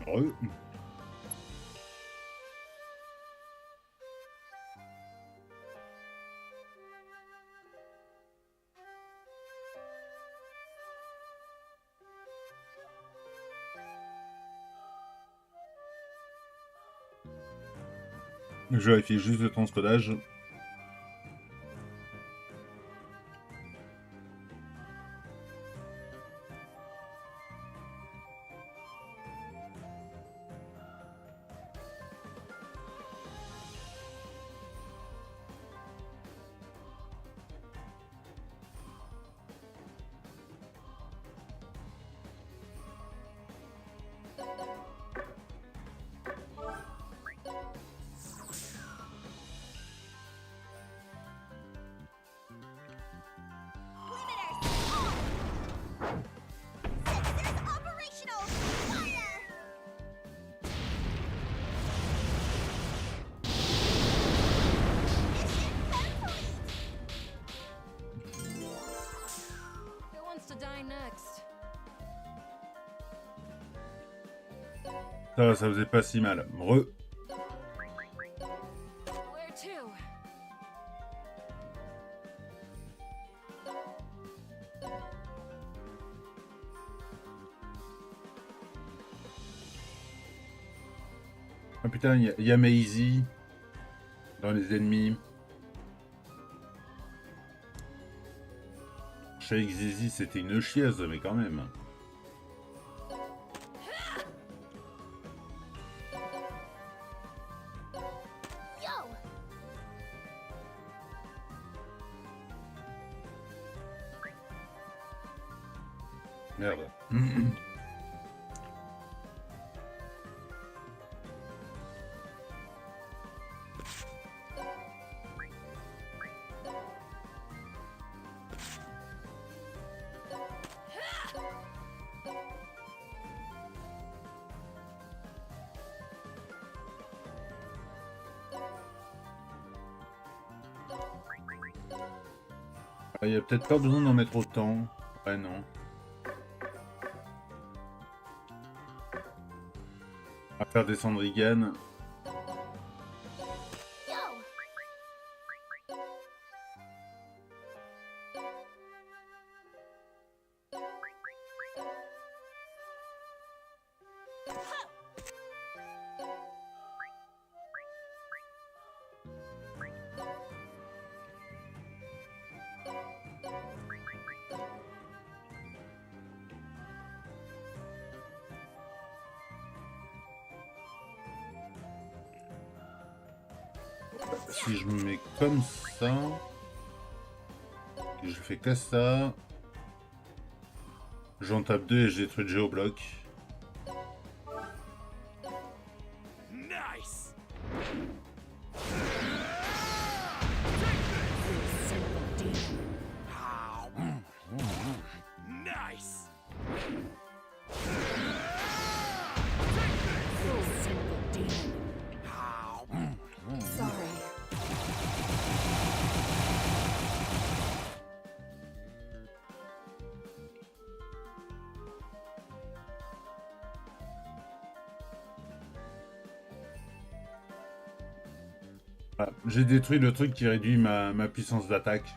Re. Je vérifie juste le transcodage. Ça faisait pas si mal. Re. Ah putain, il y a Maisie dans les ennemis. Je savais que Zizi c'était une chieuse, mais quand même. Merde. Il y a peut-être pas besoin d'en mettre autant. Ouais, non. À faire descendre Regan. Si je me mets comme ça, et je fais que ça, j'en tape deux et je détruis le géobloc. Voilà. J'ai détruit le truc qui réduit ma puissance d'attaque.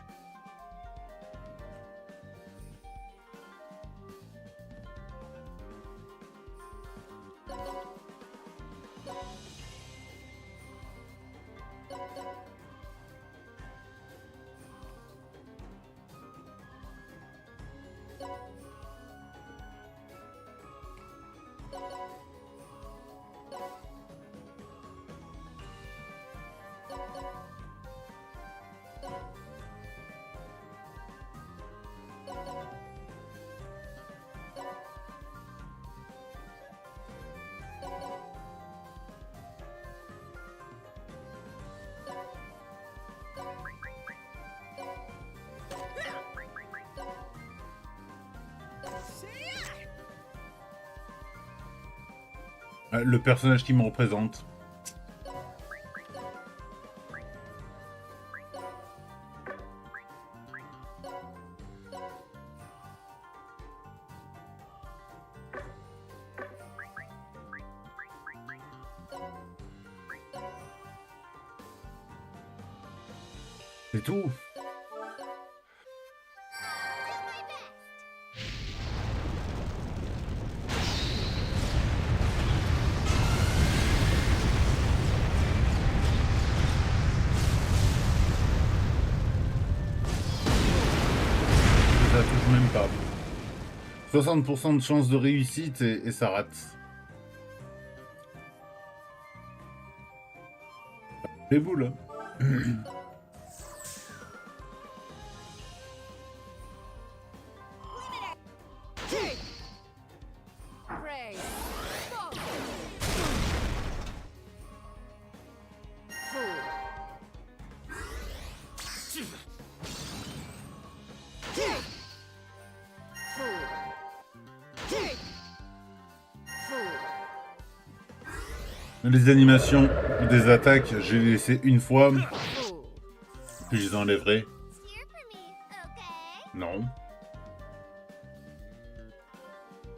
Le personnage qui me représente. C'est tout. Ça touche même pas. 60% de chance de réussite et ça rate. Les boules. Les animations des attaques, j'ai laissé une fois, puis je les enlèverai. Non.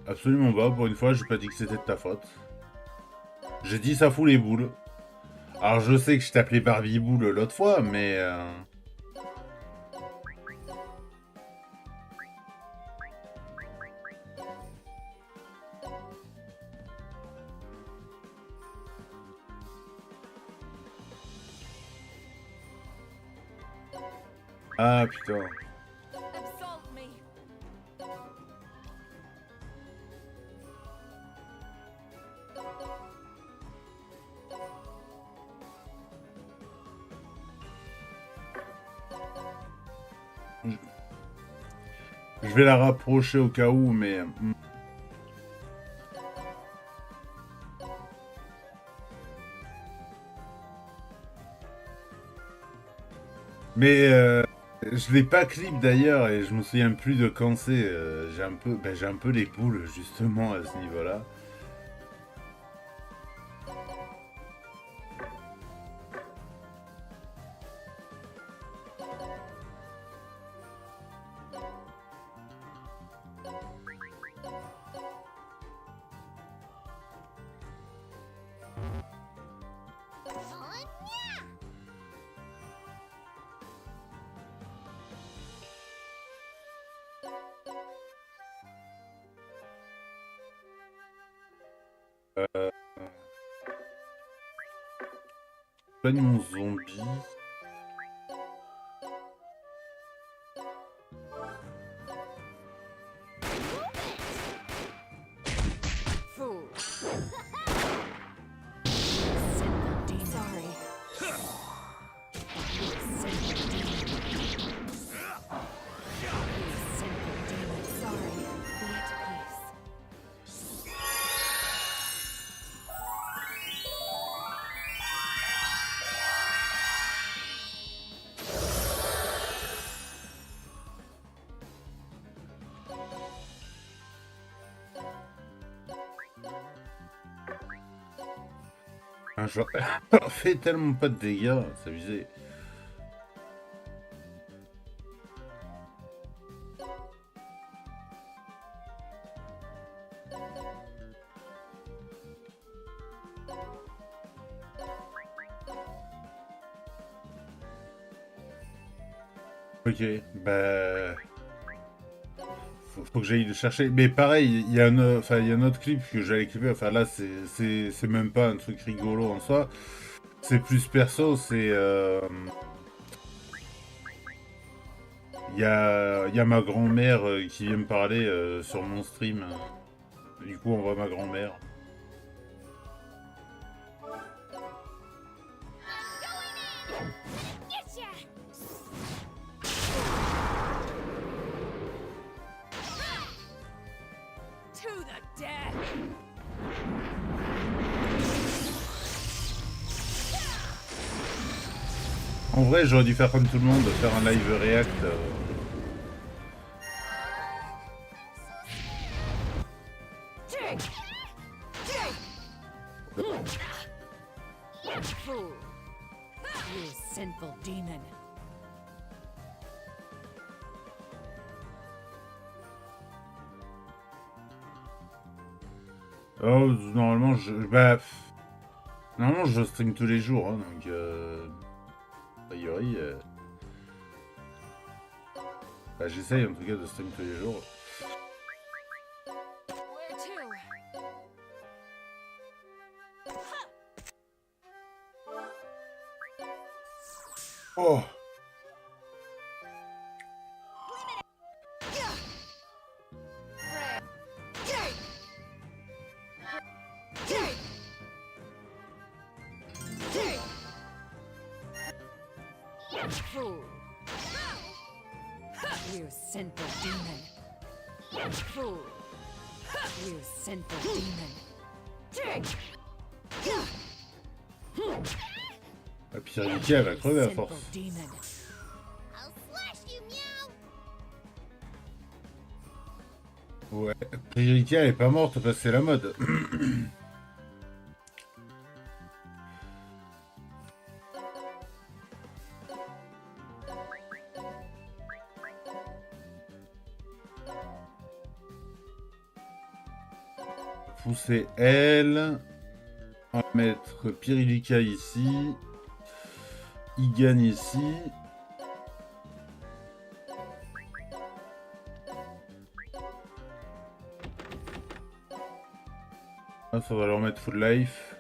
Absolument pas, pour une fois, j'ai pas dit que c'était de ta faute. J'ai dit ça fout les boules. Alors je sais que je t'appelais Barbie Boule l'autre fois, mais... Ah putain. Je vais la rapprocher au cas où, mais... Mais je l'ai pas clip d'ailleurs et je me souviens plus de quand c'est. J'ai un peu les boules justement à ce niveau-là. Soigne mon zombie. Un genre... fait tellement pas de dégâts, ça visait. Ok, bah... Faut que j'aille le chercher. Mais pareil, il y a un autre clip que j'allais clipper. Enfin là, c'est même pas un truc rigolo en soi. C'est plus perso, c'est... Il y a ma grand-mère qui vient me parler sur mon stream. Du coup, on voit ma grand-mère. En vrai, j'aurais dû faire comme tout le monde, faire un live react. Oh, normalement, normalement, je stream tous les jours, hein, donc... a priori... Bah, j'essaye en tout cas de stream tous les jours. Oh! Fool. You sinful demon. Fool. You sinful demon. La Pyrélica, elle va crever à force. Ouais, Pyrélica, elle est pas morte parce que c'est la mode. Pousser elle. On va mettre Pyrélica ici. Igan ici. Ah, ça va leur mettre full life.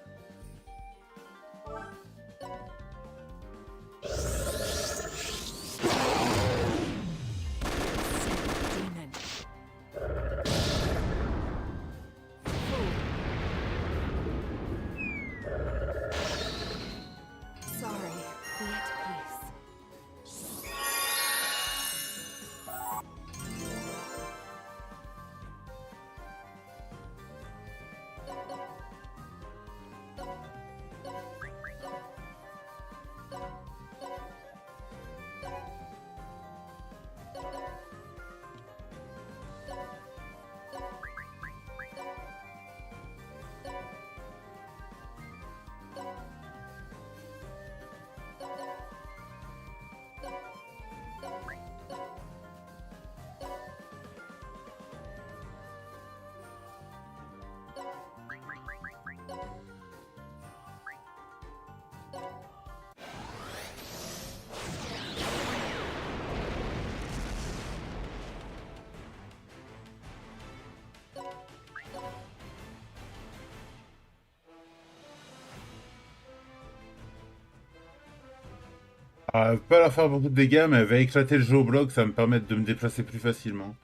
Ah, pas la faire beaucoup de dégâts, mais elle va éclater le jeu au bloc, ça va me permettre de me déplacer plus facilement.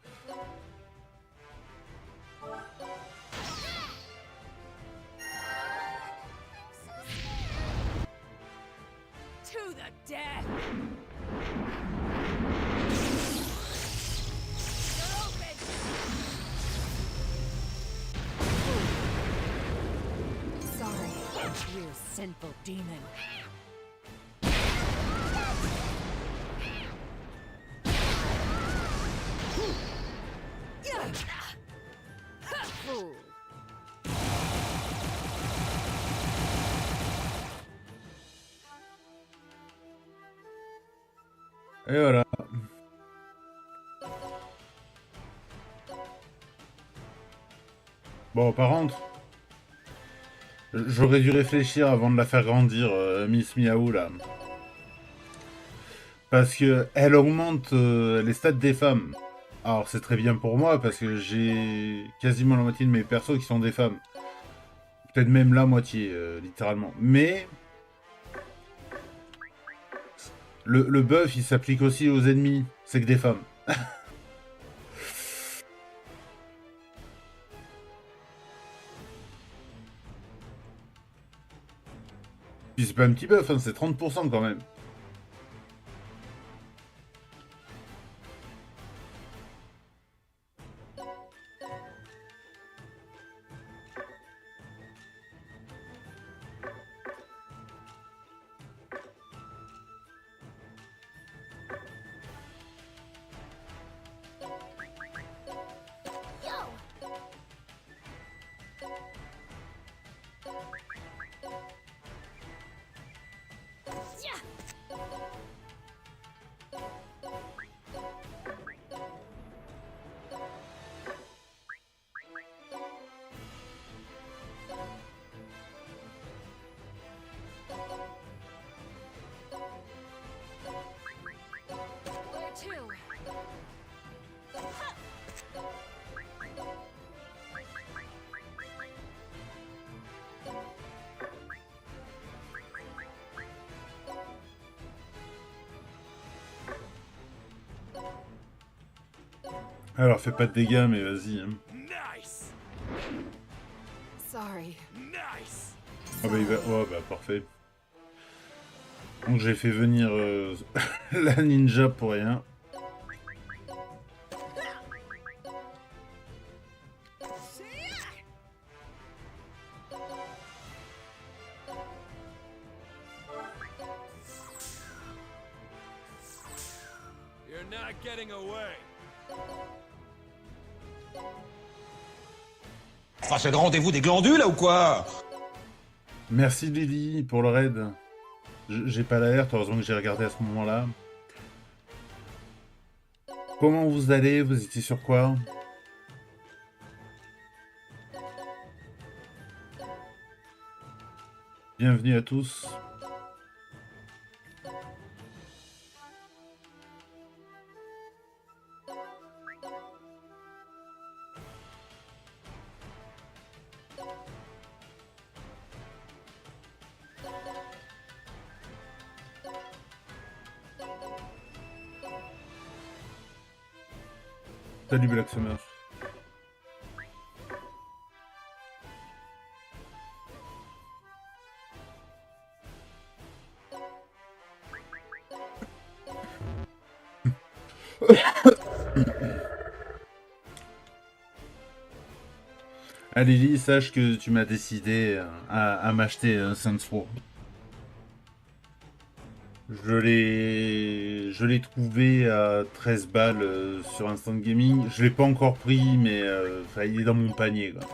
You sinful demon. Fool. Et voilà. Bon, par contre, j'aurais dû réfléchir avant de la faire grandir, Miss Miaou, là. Parce que elle augmente les stats des femmes. Alors, c'est très bien pour moi, parce que j'ai quasiment la moitié de mes persos qui sont des femmes. Peut-être même la moitié, littéralement. Mais le buff, il s'applique aussi aux ennemis. C'est que des femmes. Puis c'est pas un petit buff, hein, c'est 30% quand même. Alors, fais pas de dégâts, mais vas-y. Hein. Sorry. Ah bah, il va... Oh, bah, parfait. Donc, j'ai fait venir la ninja pour rien. You're not getting away. Enfin, c'est le rendez-vous des glandules, là, ou quoi? Merci Lily pour le raid. J'ai pas l'alerte, heureusement que j'ai regardé à ce moment-là. Comment vous allez? Vous étiez sur quoi? Bienvenue à tous. Salut Black Summer. Ah Lily, sache que tu m'as décidé à m'acheter un Saints Row. Je l'ai trouvé à 13 balles sur Instant Gaming. Je l'ai pas encore pris, mais il est dans mon panier, quoi.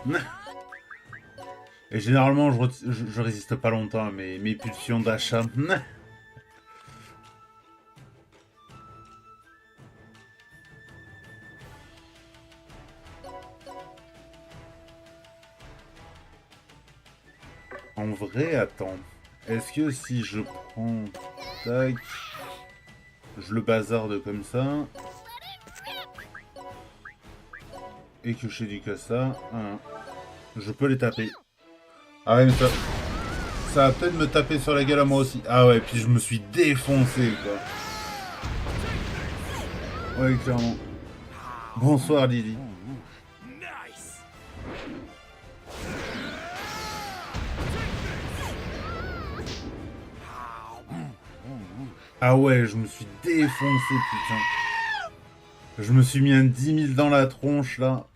Et généralement, je résiste pas longtemps à mes pulsions d'achat. En vrai, attends. Est-ce que si je prends... Tac... Je le bazarde comme ça... Et que je fais du que ça... Hein, je peux les taper. Ah ouais, mais ça va peut-être me taper sur la gueule à moi aussi. Ah ouais, puis je me suis défoncé, quoi. Ouais, clairement. Bonsoir, Lily. Ah ouais, je me suis défoncé, putain. Je me suis mis un 10 000 dans la tronche, là.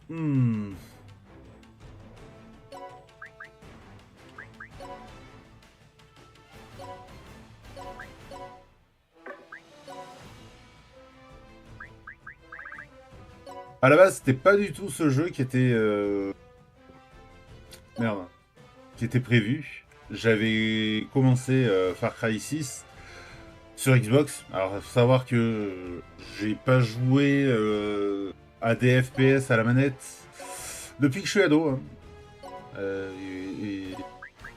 À la base, c'était pas du tout ce jeu qui était... Merde. Qui était prévu. J'avais commencé Far Cry 6 sur Xbox. Alors, il faut savoir que j'ai pas joué à des FPS à la manette depuis que je suis ado. Hein. Et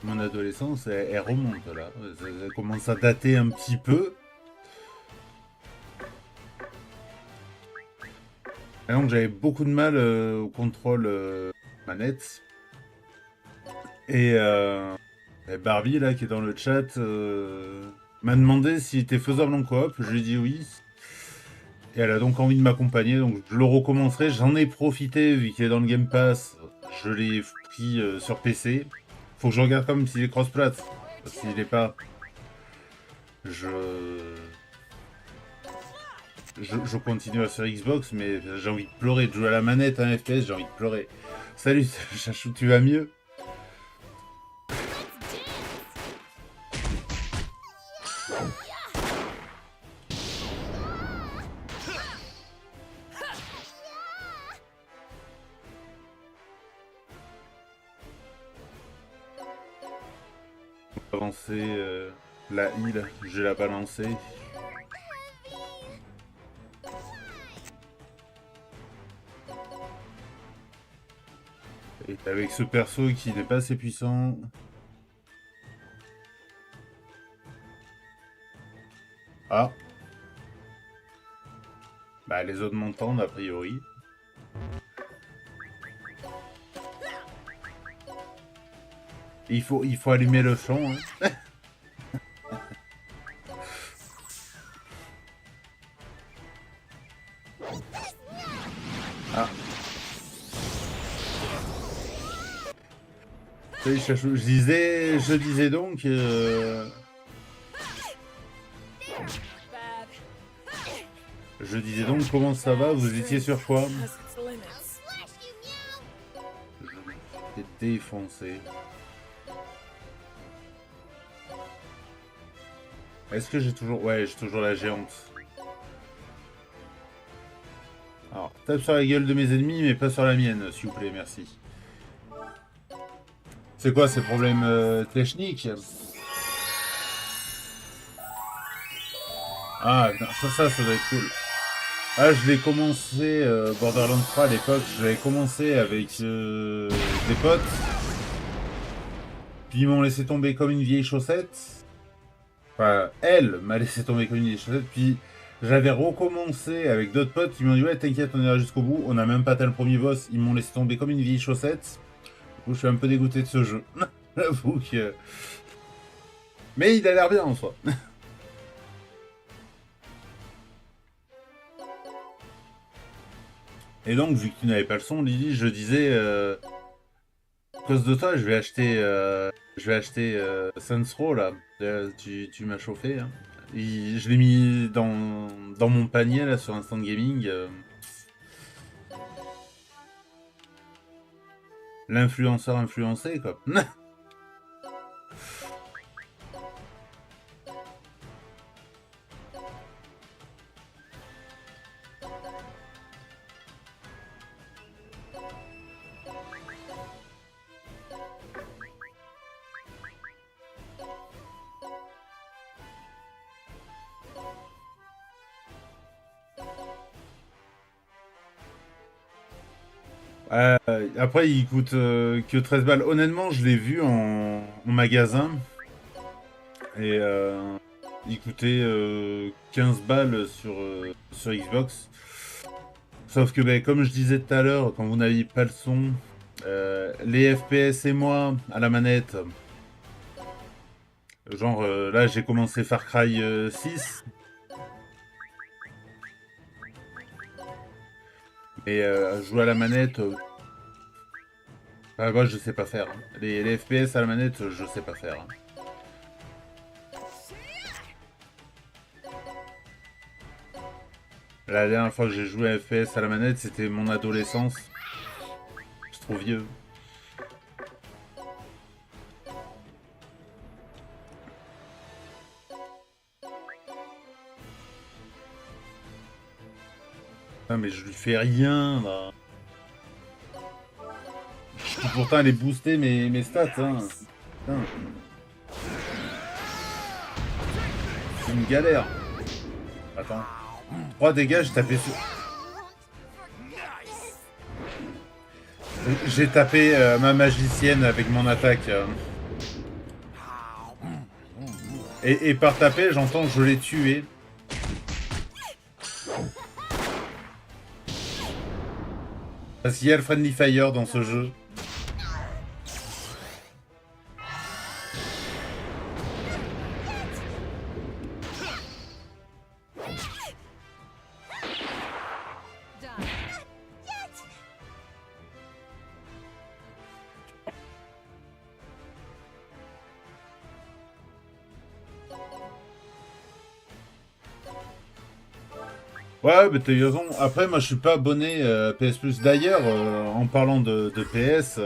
mon adolescence, elle remonte là. Ça commence à dater un petit peu. Et donc, j'avais beaucoup de mal au contrôle manette. Et Barbie, là, qui est dans le chat, m'a demandé s'il était faisable en coop. Je lui ai dit oui. Et elle a donc envie de m'accompagner, donc je le recommencerai. J'en ai profité, vu qu'il est dans le Game Pass. Je l'ai pris sur PC. Faut que je regarde quand même s'il est cross-plat. Parce qu'il est pas... Je continue à faire Xbox, mais j'ai envie de pleurer. De jouer à la manette, un FPS, j'ai envie de pleurer. Salut, Chachou, tu vas mieux? Avancer la heal, je vais la balancer. Et avec ce perso qui n'est pas assez puissant. Ah. Bah les autres m'entendent a priori. Il faut allumer le son. Hein. Je disais donc... Bad. Je disais donc, comment ça va? Vous étiez sur quoi? Has its limits. Je t'ai défoncé. Est-ce que j'ai toujours... Ouais, j'ai toujours la géante. Alors, tape sur la gueule de mes ennemis, mais pas sur la mienne, s'il vous plaît, merci. C'est quoi ces problèmes techniques? Ah, non, ça doit être cool. Ah, je l'ai commencé, Borderlands 3 à l'époque, je l'avais commencé avec des potes, puis ils m'ont laissé tomber comme une vieille chaussette. Enfin, elle m'a laissé tomber comme une vieille chaussette, puis j'avais recommencé avec d'autres potes qui m'ont dit ouais, t'inquiète, on ira jusqu'au bout, on a même pas atteint le premier boss, ils m'ont laissé tomber comme une vieille chaussette. Du coup, je suis un peu dégoûté de ce jeu. J'avoue que... Mais il a l'air bien en soi. Et donc, vu que tu n'avais pas le son, Lily, je disais, à cause de toi, je vais acheter Saints Row là. Tu m'as chauffé. Hein. Je l'ai mis dans mon panier là sur Instant Gaming. L'influenceur influencé quoi. Après, il coûte que 13 balles. Honnêtement, je l'ai vu en magasin. Et il coûtait 15 balles sur Xbox. Sauf que, ben, comme je disais tout à l'heure, quand vous n'aviez pas le son, les FPS et moi, à la manette, genre là j'ai commencé Far Cry 6, et jouer à la manette, moi je sais pas faire. Hein. Les FPS à la manette, je sais pas faire. Hein. La dernière fois que j'ai joué à FPS à la manette, c'était mon adolescence. Je suis trop vieux. Putain, mais je lui fais rien là. Je peux pourtant aller booster mes stats. Hein. Putain, c'est une galère. Attends. 3 dégâts, j'ai tapé sur... J'ai tapé ma magicienne avec mon attaque. Et par taper, j'entends je l'ai tué. Parce qu'il y a le Friendly Fire dans ce jeu. Done. Ouais, mais t'as raison. Après, moi, je suis pas abonné PS Plus. D'ailleurs, en parlant de PS,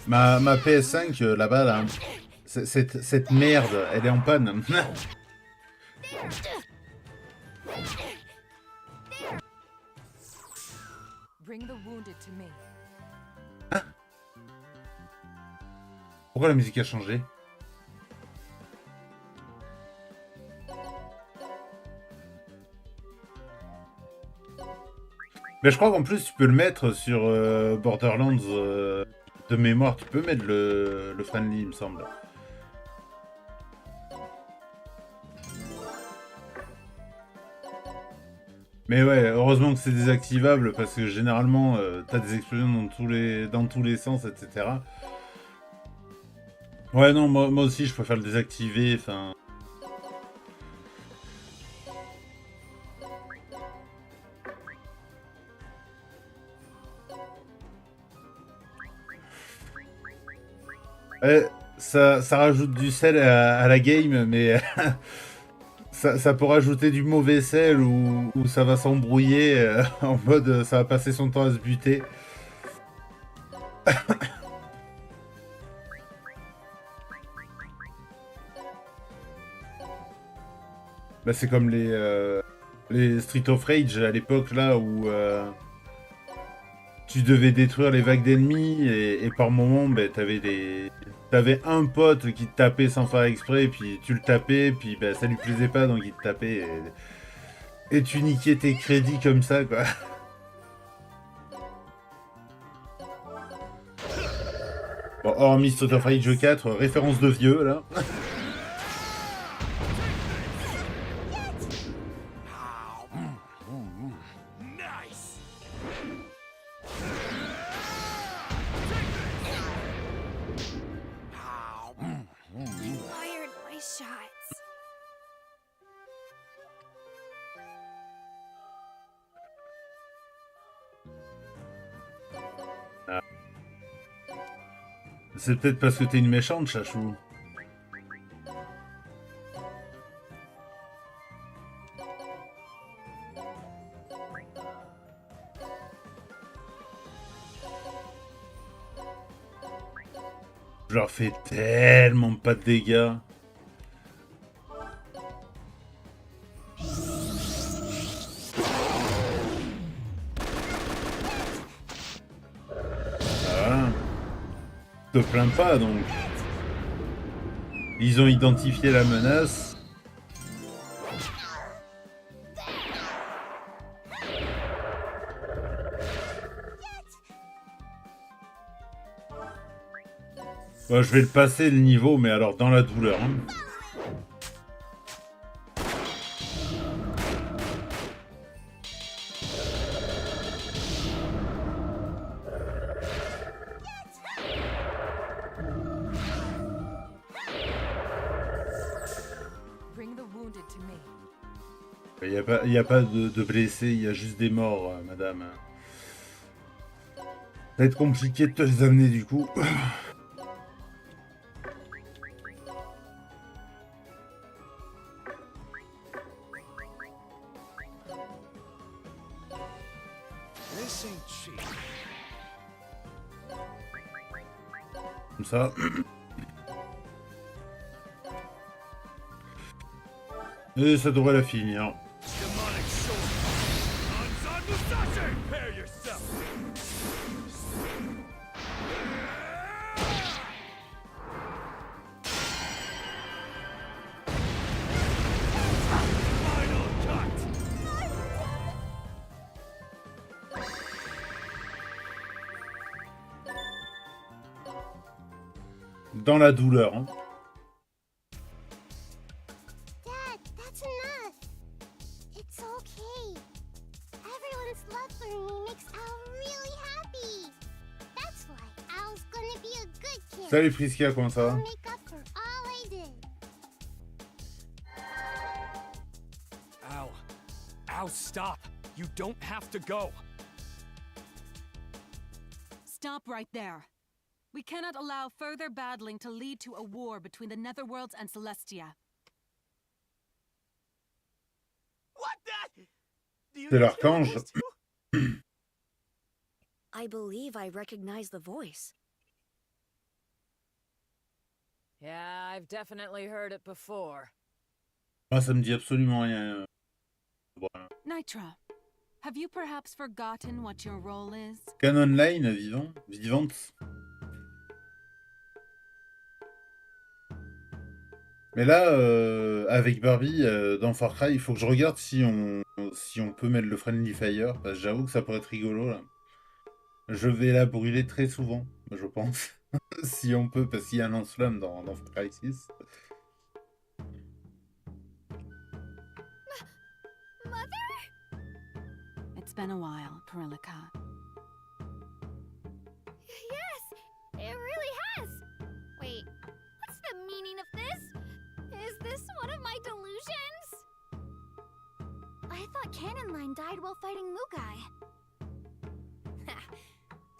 ma PS5, là-bas, là, cette merde, elle est en panne. Bring the wounded to me. Pourquoi la musique a changé? Mais je crois qu'en plus, tu peux le mettre sur Borderlands de mémoire. Tu peux mettre le friendly, il me semble. Mais ouais, heureusement que c'est désactivable parce que généralement, t'as des explosions dans tous les sens, etc. Ouais, non, moi aussi, je préfère le désactiver. Enfin. Ça rajoute du sel à la game, mais ça peut rajouter du mauvais sel ou ça va s'embrouiller en mode ça va passer son temps à se buter. Bah, c'est comme les Street of Rage à l'époque là où tu devais détruire les vagues d'ennemis et par moment bah, t'avais un pote qui te tapait sans faire exprès, puis tu le tapais, puis bah, ça lui plaisait pas donc il te tapait et tu niquais tes crédits comme ça quoi. Bon, hormis Street of Rage 4, référence de vieux là. Nice. You fired my shots. C'est peut-être parce que t'es une méchante, chachou. Je leur fais tellement pas de dégâts. Voilà. Te plains pas donc. Ils ont identifié la menace. Bon, je vais le passer le niveau, mais alors dans la douleur. Hein. Bring the wounded to me. Il y a pas de blessés, il y a juste des morts, madame. Ça va être compliqué de te les amener du coup. This ain't cheap. Comme ça. Et ça devrait la finir. Demonic sword. Anzan Musashi! Prepare yourself. Final cut. Dans la douleur. Hein. Dad, that's enough. It's okay. Everyone's love for me makes Al really happy. That's why Al's gonna be a good kid. Salut Prisca, comment ça I'll va? make up for all I did. Al. Al, stop. You don't have to go. Stop right there. We cannot allow further battling to lead to a war between the Netherworlds and Celestia. What the? Do you C'est know l'archange. this too? I believe I recognize the voice. Yeah, I've definitely heard it before. Moi, ça me dit absolument rien. Voilà. Nitra, have you perhaps forgotten what your role is? Canon Line, vivante. Mais là, avec Barbie, dans Far Cry, il faut que je regarde si on peut mettre le Friendly Fire, parce que j'avoue que ça pourrait être rigolo, là. Je vais la brûler très souvent, je pense. Si on peut, parce qu'il y a un lance-flamme dans Far Cry 6. It's been a while, Perilika. Yes, it really has. Wait, what's the meaning of this? Is this one of my delusions? I thought Cannon Line died while fighting Mugai.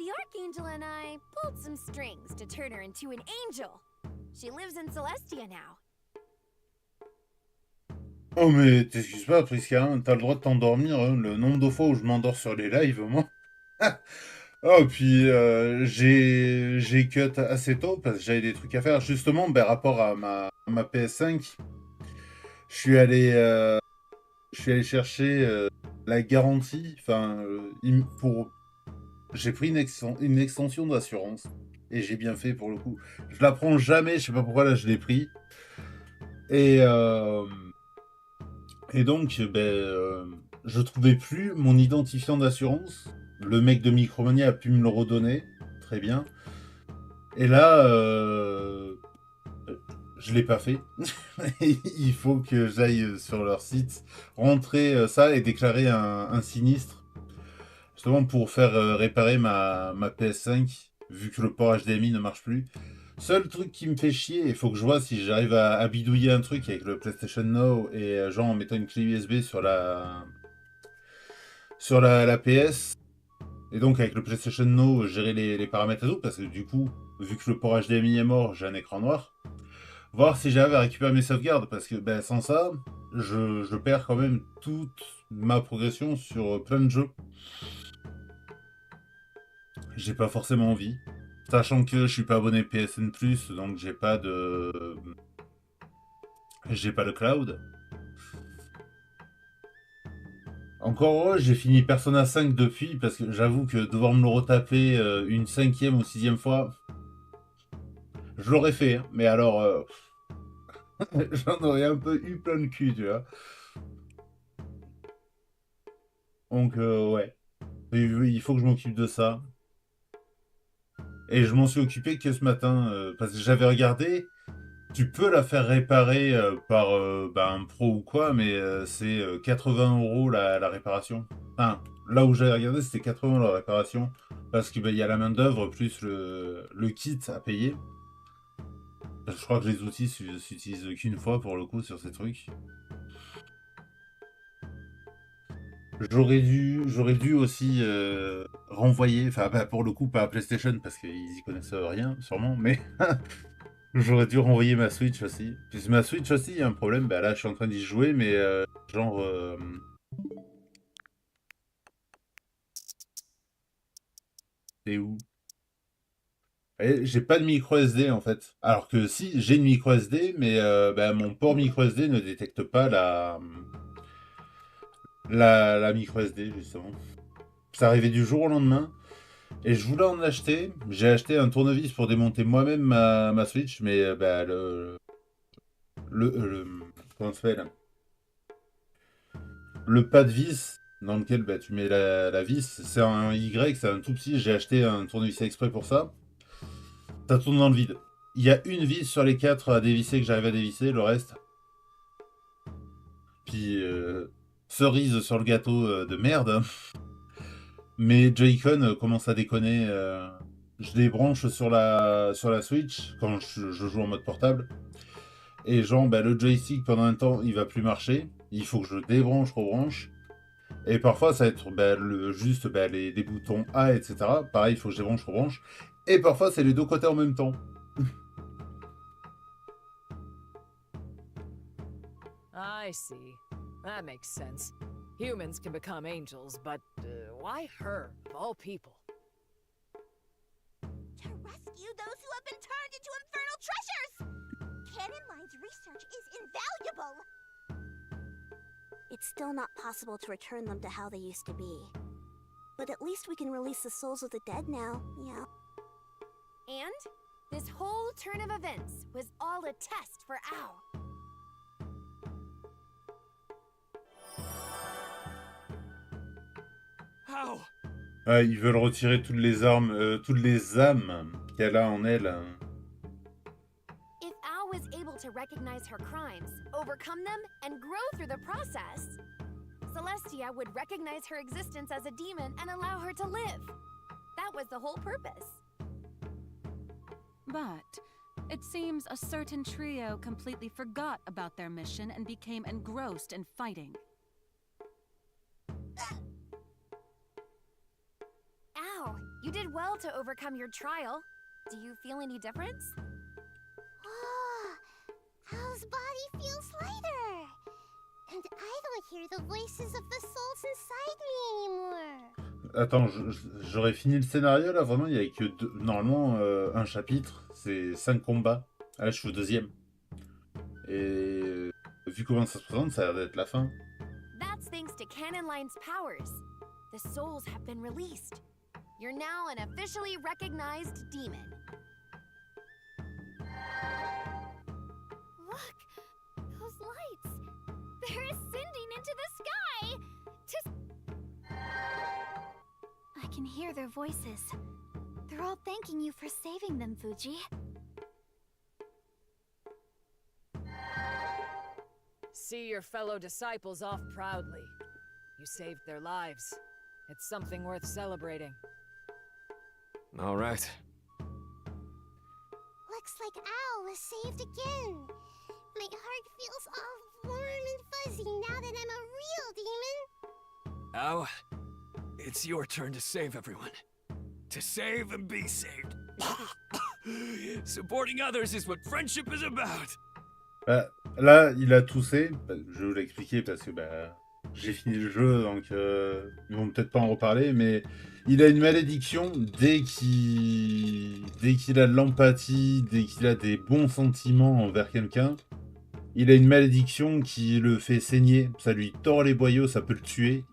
The Archangel and I pulled some strings to turn her into an angel. She lives in Celestia now. Oh, mais t'excuses pas, Prisca, t'as le droit de t'endormir, hein. Le nombre de fois où je m'endors sur les lives, moi. Oh, puis j'ai cut assez tôt parce que j'avais des trucs à faire. Justement, ben, rapport à ma PS5, je suis allé, euh, je suis allé chercher la garantie. Enfin, j'ai pris une extension d'assurance et j'ai bien fait pour le coup. Je la prends jamais, je sais pas pourquoi là je l'ai pris. Et, euh, et donc, je trouvais plus mon identifiant d'assurance. Le mec de Micromania a pu me le redonner. Très bien. Et là, je l'ai pas fait. Il faut que j'aille sur leur site, rentrer ça et déclarer un sinistre. Justement pour faire réparer ma PS5, vu que le port HDMI ne marche plus. Seul truc qui me fait chier, il faut que je vois si j'arrive à bidouiller un truc avec le PlayStation Now et genre en mettant une clé USB sur la PS. Et donc avec le PlayStation Now, gérer les paramètres et tout, parce que du coup, vu que le port HDMI est mort, j'ai un écran noir. Voir si j'arrive à récupérer mes sauvegardes, parce que ben, sans ça, je perds quand même toute ma progression sur plein de jeux. J'ai pas forcément envie. Sachant que je suis pas abonné PSN+, donc j'ai pas le cloud. Encore heureux, j'ai fini Persona 5 depuis, parce que j'avoue que devoir me le retaper une 5e ou 6e fois, je l'aurais fait, hein. Mais alors, j'en aurais un peu eu plein le cul, tu vois. Donc, ouais. Il faut que je m'occupe de ça. Et je m'en suis occupé que ce matin, parce que j'avais regardé, tu peux la faire réparer par un pro ou quoi, mais c'est 80 € la réparation. Enfin, là où j'avais regardé, c'était 80 € la réparation, parce qu'il y a la main-d'œuvre plus le kit à payer. Je crois que les outils s'utilisent qu'une fois pour le coup sur ces trucs. J'aurais dû aussi renvoyer, enfin bah, pour le coup pas à PlayStation parce qu'ils y connaissent rien sûrement, mais j'aurais dû renvoyer ma Switch aussi. Puisque ma Switch aussi, il y a un problème, bah là je suis en train d'y jouer, mais genre... t'es où? J'ai pas de micro SD en fait. Alors que si, j'ai une micro SD, mais bah, mon port micro SD ne détecte pas la micro SD justement. Ça arrivait du jour au lendemain. Et je voulais en acheter. J'ai acheté un tournevis pour démonter moi-même ma Switch, mais bah, comment ça s'appelle? Le pas de vis dans lequel bah, tu mets la vis, c'est un Y, c'est un tout petit. J'ai acheté un tournevis exprès pour ça. Ça tourne dans le vide. Il y a une vis sur les 4 à dévisser que j'arrive à dévisser, le reste. Puis cerise sur le gâteau de merde. Mes Joy-Con commencent à déconner. Je les branche sur la Switch quand je joue en mode portable. Et genre, bah, le joystick, pendant un temps, il va plus marcher. Il faut que je débranche, rebranche. Et parfois, ça va être bah, juste bah, des boutons A, etc. Pareil, il faut que je débranche, rebranche. Et parfois, c'est les deux côtés en même temps. I see. That makes sense. Humans can become angels, but why her, of all people? To rescue those who have been turned into infernal treasures! Canon Line's research is invaluable! It's still not possible to return them to how they used to be. But at least we can release the souls of the dead now, yeah. And this whole turn of events was all a test for Ao. Ow! Ah, ils veulent retirer toutes les âmes qu'elle a en elle. If Ao was able to recognize her crimes, overcome them, and grow through the process, Celestia would recognize her existence as a demon and allow her to live. That was the whole purpose. But it seems a certain trio completely forgot about their mission and became engrossed in fighting. Ao, you did well to overcome your trial. Do you feel any difference? Oh, Al's body feels lighter. And I don't hear the voices of the souls inside me anymore. Attends, j'aurais fini le scénario là, vraiment, il n'y a que deux, normalement un chapitre, c'est 5 combats. Ah, là, je suis au deuxième. Et vu comment ça se présente, ça a l'air d'être la fin. That's thanks to Canon Line's powers. The souls have been released. You're now an officially recognized demon. Look! Those lights! They're ascending into the sky! I can hear their voices. They're all thanking you for saving them, Fuji. See your fellow disciples off proudly. You saved their lives. It's something worth celebrating. All right. Looks like Al was saved again. My heart feels all warm and fuzzy now that I'm a real demon. Ow. It's your turn to save everyone. To save and be saved. Supporting others is what friendship is about. Bah, là, il a toussé. Bah, je vais vous l'expliquer parce que bah, j'ai fini le jeu, donc ils vont peut-être pas en reparler, mais il a une malédiction dès qu'il a de l'empathie, dès qu'il a des bons sentiments envers quelqu'un. Il a une malédiction qui le fait saigner, ça lui tord les boyaux, ça peut le tuer.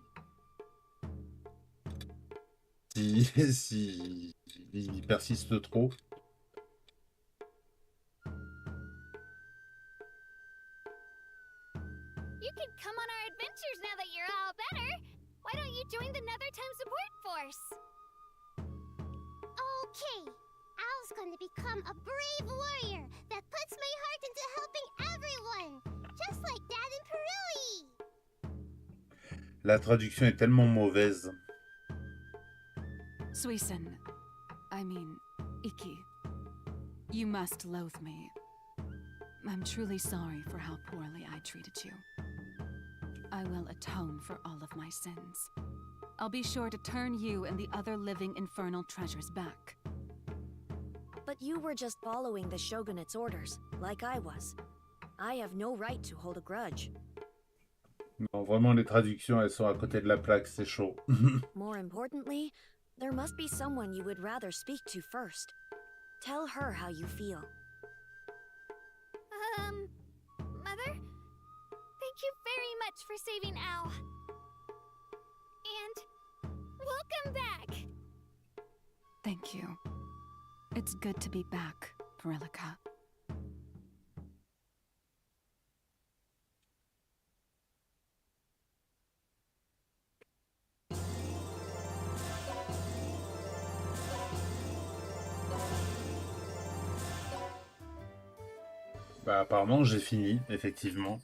Si il persiste trop. You can come on our adventures now that you're all better. Why don't you join the Nethertime Support Force? Okay, Al's gonna become a brave warrior that puts my heart into helping everyone, just like Dad and Pirelli. La traduction est tellement mauvaise. Suisun, I mean, Iki, you must loathe me. I'm truly sorry for how poorly I treated you. I will atone for all of my sins. I'll be sure to turn you and the other living infernal treasures back. But you were just following the Shogunate's orders, like I was. I have no right to hold a grudge. Non, vraiment, les traductions, elles sont à côté de la plaque, c'est chaud. More importantly, there must be someone you would rather speak to first. Tell her how you feel. Mother? Thank you very much for saving Al. And welcome back! Thank you. It's good to be back, Perelica. Bah apparemment j'ai fini, effectivement.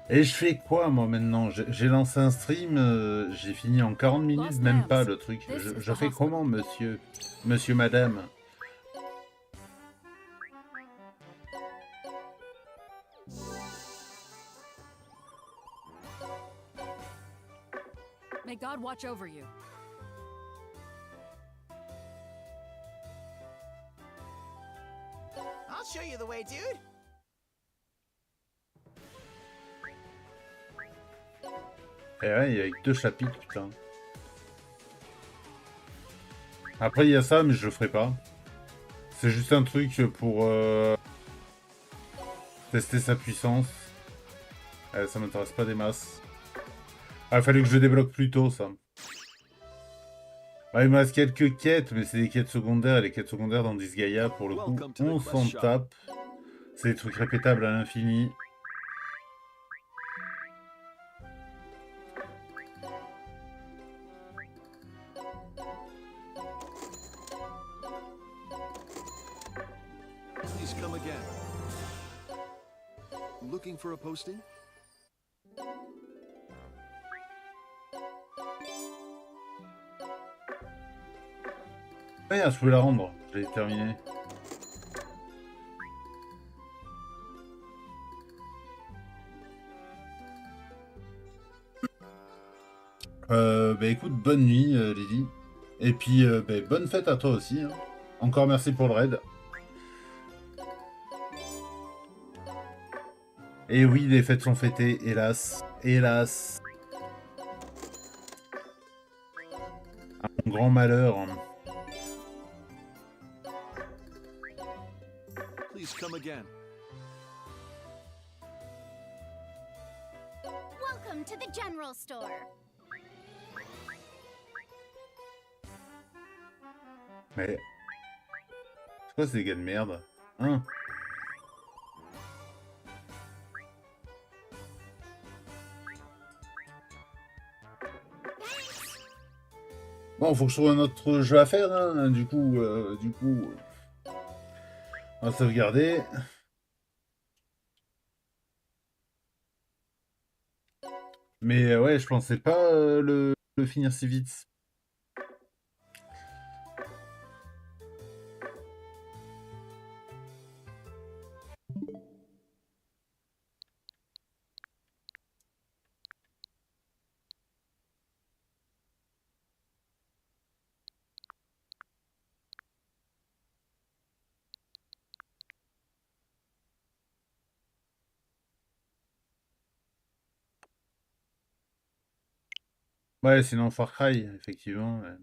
Et je fais quoi moi maintenant? J'ai lancé un stream, j'ai fini en 40 minutes, même pas le truc. Je fais comment monsieur? Monsieur, madame? May God watch over you. I'll show you the way, dude. Et ouais, il y a que 2 chapitres, putain. Après il y a ça, mais je le ferai pas. C'est juste un truc pour tester sa puissance. Ça m'intéresse pas des masses. Ah, il fallait que je débloque plus tôt, ça. Ouais, il me reste quelques quêtes, mais c'est des quêtes secondaires. Et les quêtes secondaires dans Disgaea, pour le coup, on s'en tape. C'est des trucs répétables à l'infini. Please come again. Looking for a posting? Ouais, je pouvais la rendre. Je l'ai terminé. Bah écoute, bonne nuit, Lily. Et puis, bah, bonne fête à toi aussi, hein. Encore merci pour le raid. Et oui, les fêtes sont fêtées, hélas. Hélas. À mon grand malheur. Please come again. Welcome to the general store. Mais... C'est quoi ces gars de merde? Hein? Bon, faut que je trouve un autre jeu à faire, hein. Du coup, on va sauvegarder. Mais ouais, je pensais pas le finir si vite. Ouais, sinon Far Cry, effectivement. Ouais.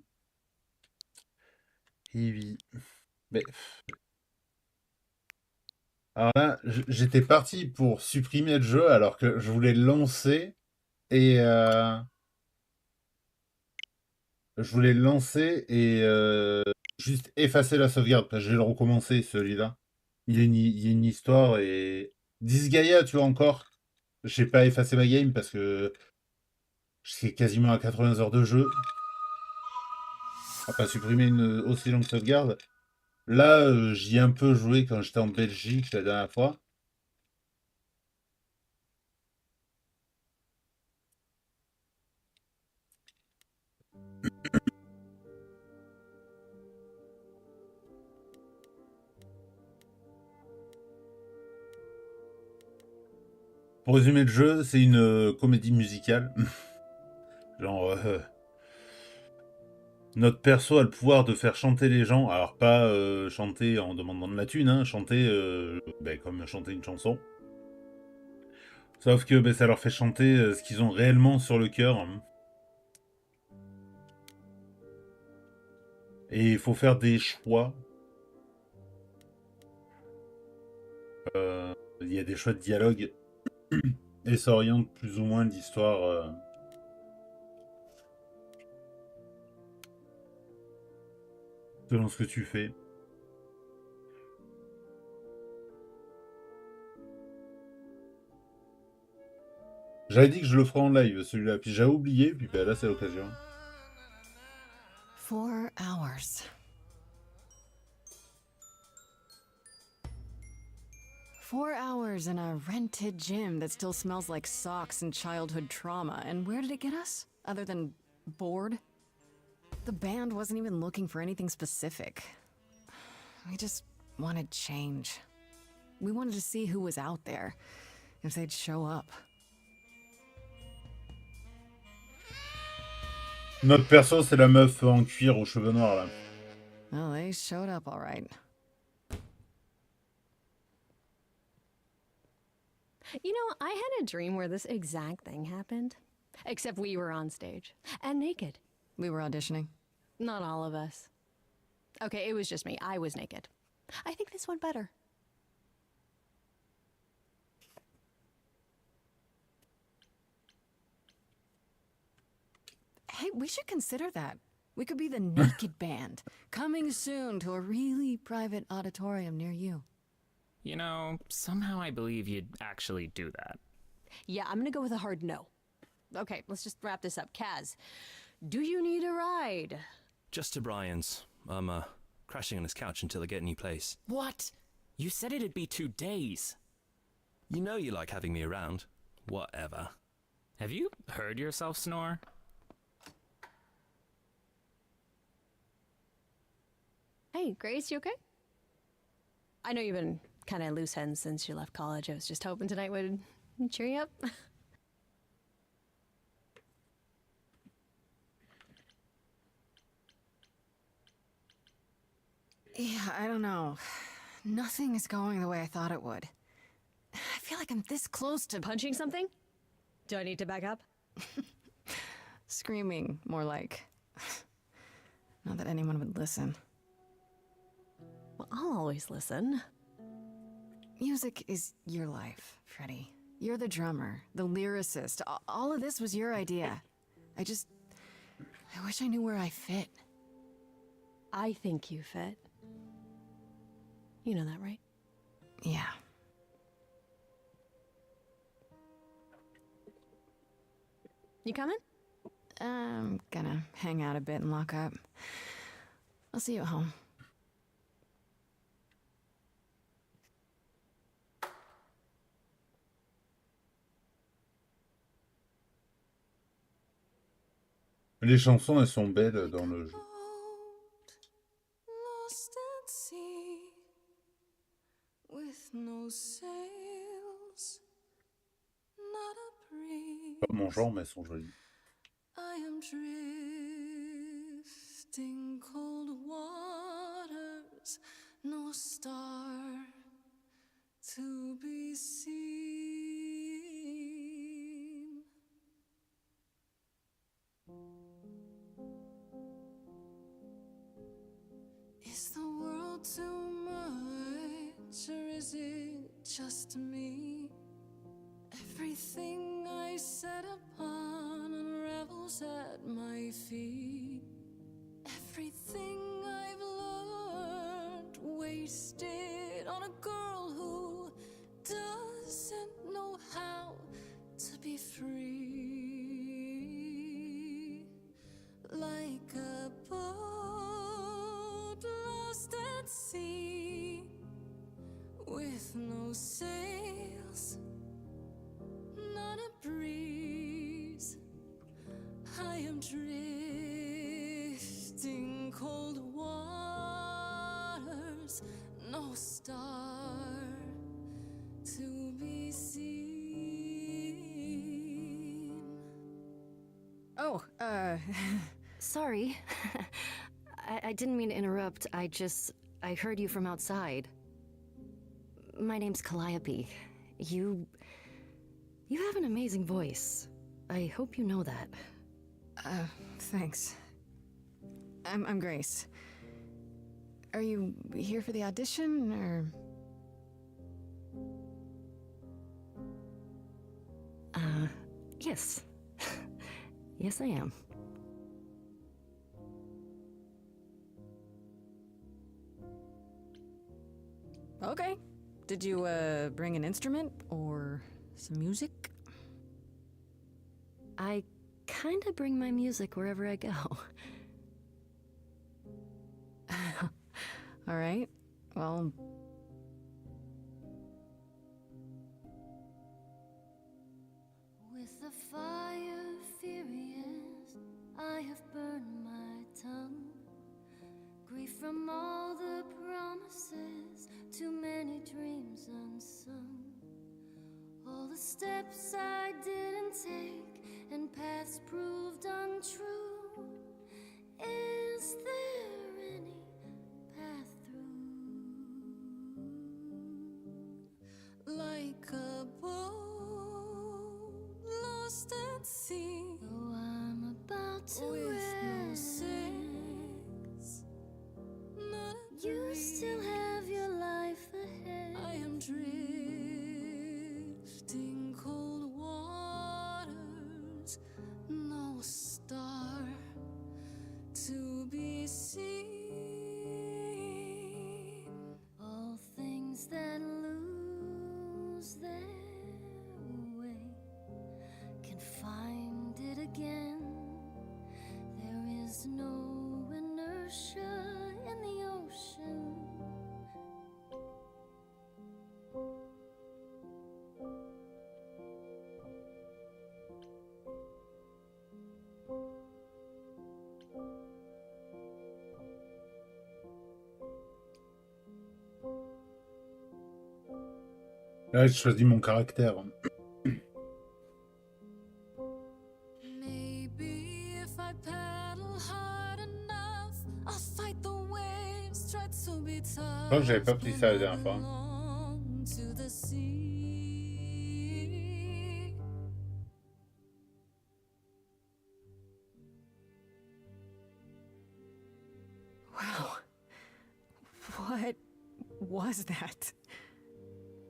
Et oui. Mais... Alors là, j'étais parti pour supprimer le jeu alors que je voulais le lancer et juste effacer la sauvegarde parce que je vais le recommencer celui-là. Il y a une histoire et Disgaea, tu vois encore. J'ai pas effacé ma game parce que c'est quasiment à 80 heures de jeu. On va pas supprimer une aussi longue sauvegarde. Là, j'y ai un peu joué quand j'étais en Belgique la dernière fois. Pour résumer le jeu, c'est une comédie musicale. Genre, notre perso a le pouvoir de faire chanter les gens. Alors, pas chanter en demandant de la thune, hein, chanter ben, comme chanter une chanson. Sauf que ben, ça leur fait chanter ce qu'ils ont réellement sur le cœur. Et il faut faire des choix. Il y a des choix de dialogue. Et ça oriente plus ou moins l'histoire selon ce que tu fais. J'avais dit que je le ferais en live, celui-là. Puis j'avais oublié, puis ben, là, c'est l'occasion. 4 hours. 4 hours in a rented gym that still smells like socks and childhood trauma. And where did it get us? Other than bored? The band wasn't even looking for anything specific. We just wanted change. We wanted to see who was out there, if they'd show up. Notre perso, c'est la meuf en cuir aux cheveux noirs, là. Well, they showed up all right. You know, I had a dream where this exact thing happened. Except we were on stage. And naked. We were auditioning. Not all of us. Okay, it was just me. I was naked. I think this went better. Hey, we should consider that. We could be the Naked Band, coming soon to a really private auditorium near you. You know, somehow I believe you'd actually do that. Yeah, I'm gonna go with a hard no. Okay, let's just wrap this up. Kaz, do you need a ride? Just to Brian's. I'm, crashing on his couch until I get a new place. What? You said it'd be 2 days. You know you like having me around. Whatever. Have you heard yourself snore? Hey, Grace, you okay? I know you've been kind of loose ends since you left college. I was just hoping tonight would cheer you up. Yeah, I don't know. Nothing is going the way I thought it would. I feel like I'm this close to Punching something? Do I need to back up? screaming, more like. Not that anyone would listen. Well, I'll always listen. Music is your life, Freddie. You're the drummer, the lyricist. All of this was your idea. I wish I knew where I fit. I think you fit. You know that, right? Yeah. You coming? I'm gonna hang out a bit and lock up. I'll see you at home. Les chansons, elles sont belles dans le jeu. Lost at sea, with no sails, not a breeze. Pas mon genre, mais elles sont jolies. I am drifting cold waters, no star to be seen. Is the world too much, or is it just me? Everything I set upon unravels at my feet. Everything I've learned wasted on a girl who doesn't know how to be free. Like a boat lost at sea, with no sails, not a breeze. I am drifting cold waters, no star to be seen. Oh, Sorry. I didn't mean to interrupt. I heard you from outside. My name's Calliope. You have an amazing voice. I hope you know that. Thanks. I'm Grace. Are you here for the audition, or? Yes. Yes, I am. Okay. Did you, bring an instrument, or some music? I kinda bring my music wherever I go. All right. Well... With the fire furious, I have burned my tongue. Grief from all the promises, too many dreams unsung. All the steps I didn't take and paths proved untrue. Is there any path through? Like a boat lost at sea, though I'm about to with no sails, not a you breeze. Still have your life ahead. I am drifting cold waters, no star to be seen. All things that lose their way can find it again. There is no inertia in the ocean. Là, je choisis mon caractère. Maybe if I paddle hard enough, I'll fight the waves, tread so be Je crois que j'avais pas pris ça la dernière fois. along to the sea. Wow. What was that?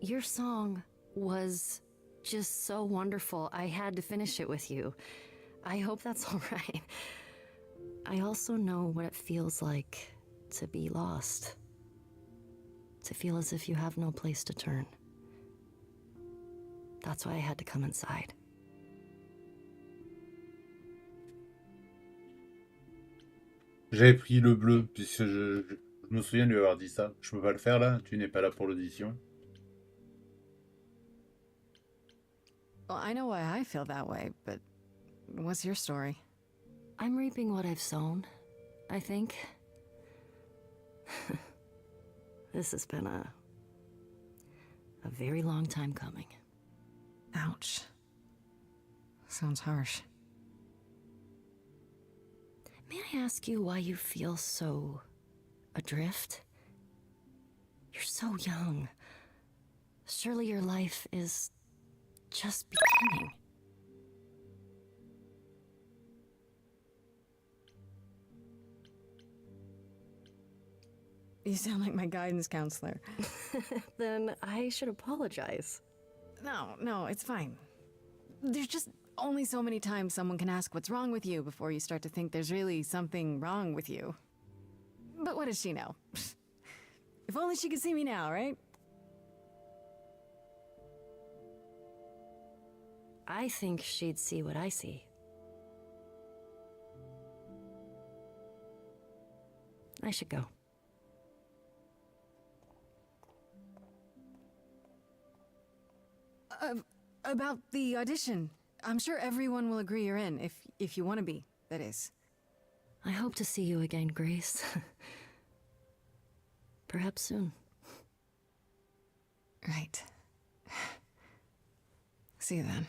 Your song was just so wonderful. I had to finish it with you. I hope that's all right. I also know what it feels like to be lost. To feel as if you have no place to turn. That's why I had to come inside. J'avais pris le bleu, puisque je me souviens lui avoir dit ça. Je peux pas le faire là, tu n'es pas là pour l'audition. Well, I know why I feel that way, but what's your story? I'm reaping what I've sown, I think. This has been a very long time coming. Ouch. Sounds harsh. May I ask you why you feel so adrift? You're so young. Surely your life is just beginning. You sound like my guidance counselor. Then I should apologize. No, it's fine. There's just only so many times someone can ask what's wrong with you before you start to think there's really something wrong with you. But what does she know? If only she could see me now, right? I think she'd see what I see. I should go. About the audition. I'm sure everyone will agree you're in, if you want to be, that is. I hope to see you again, Grace. Perhaps soon. Right. See you then.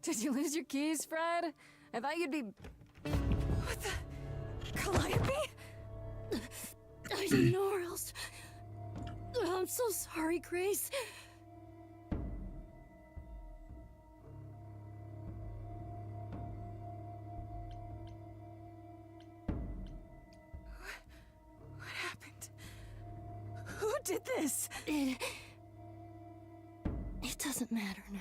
Did you lose your keys, Fred? I thought you'd be... What the... Calliope? I didn't know or else... I'm so sorry, Grace. What happened? Who did this? It doesn't matter now.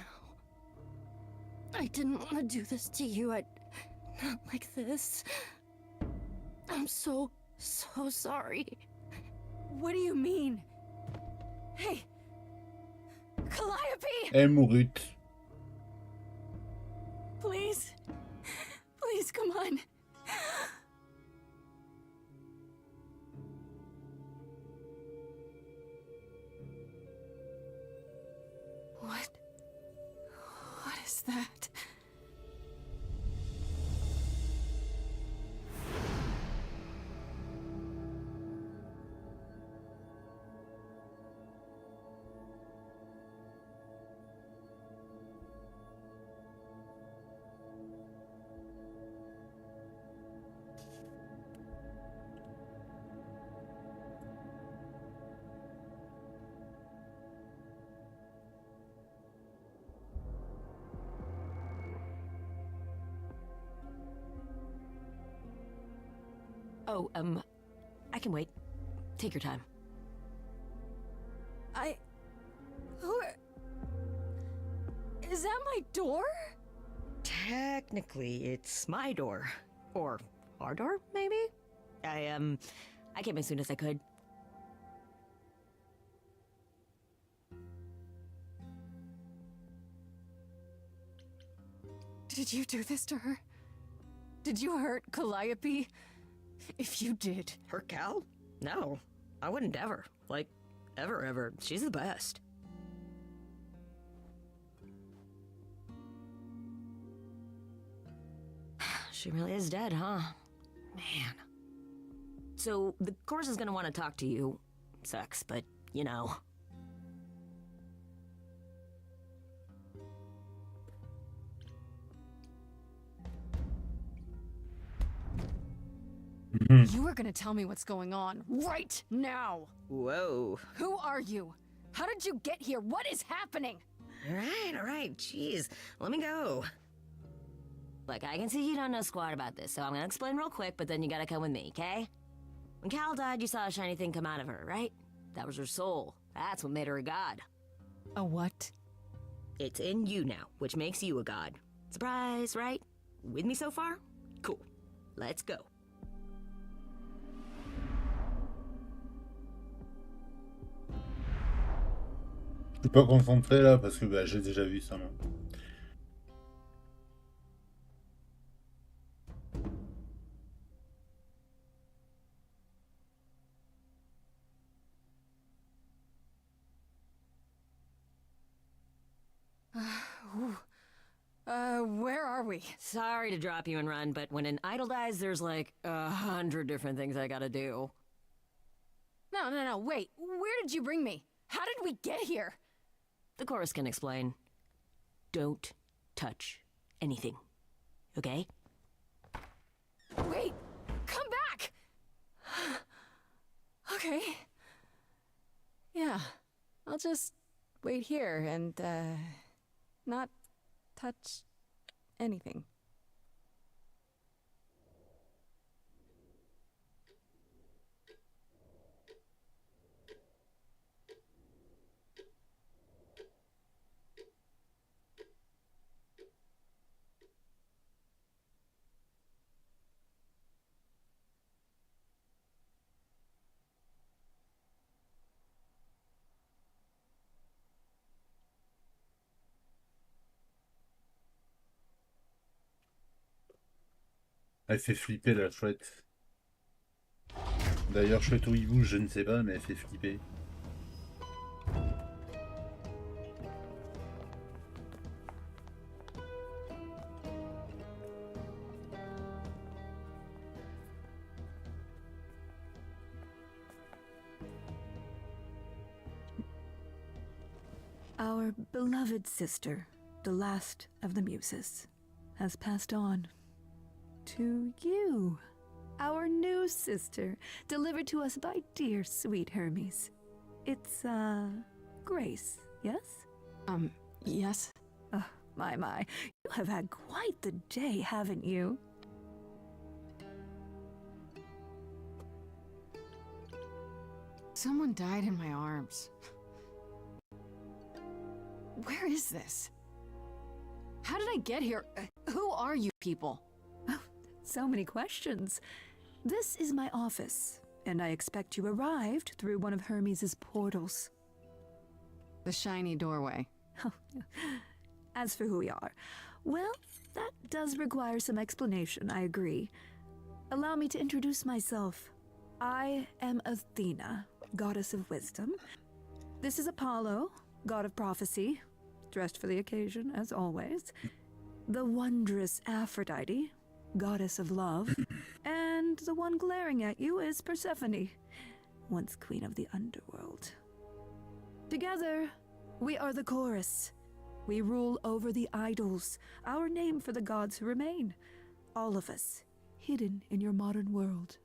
I didn't want to do this to you. Not like this. I'm so sorry. What do you mean? Hey! Calliope! Elle mourut. Please. Please, come on. What is that? Oh, I can wait. Take your time. Is that my door? Technically, it's my door. Or our door, maybe? I came as soon as I could. Did you do this to her? Did you hurt Calliope? If you did... Her Cal? No, I wouldn't ever. Like, ever. She's the best. She really is dead, huh? Man. So, the course is gonna want to talk to you. Sucks, but, you know. You are gonna tell me what's going on right now! Whoa. Who are you? How did you get here? What is happening? Alright, jeez. Let me go. Look, I can see you don't know squat about this, so I'm gonna explain real quick, but then you gotta come with me, okay? When Cal died, you saw a shiny thing come out of her, right? That was her soul. That's what made her a god. A what? It's in you now, which makes you a god. Surprise, right? With me so far? Cool. Let's go. Je suis pas concentré là parce que bah, j'ai déjà vu ça. Moi. Where are we? Sorry to drop you and run, but when an idol dies, there's like 100 different things I gotta do. No, wait. Where did you bring me? How did we get here? The chorus can explain. Don't touch anything. Okay? Wait! Come back! Okay. Yeah. I'll just wait here and, not touch anything. Elle fait flipper la chouette. D'ailleurs, chouette ou hibou, je ne sais pas, mais elle fait flipper. Our beloved sister, the last of the Muses, has passed on. To you, our new sister, delivered to us by dear sweet Hermes. It's, Grace, yes? Yes? Oh, my. You have had quite the day, haven't you? Someone died in my arms. Where is this? How did I get here? Who are you people? Oh, so many questions. This is my office, and I expect you arrived through one of Hermes' portals. The shiny doorway. As for who we are, well, that does require some explanation, I agree. Allow me to introduce myself. I am Athena, goddess of wisdom. This is Apollo, god of prophecy, dressed for the occasion, as always. The wondrous Aphrodite, goddess of love. And the one glaring at you is Persephone, once queen of the underworld. Together, we are the chorus. We rule over the idols, our name for the gods who remain. All of us, hidden in your modern world.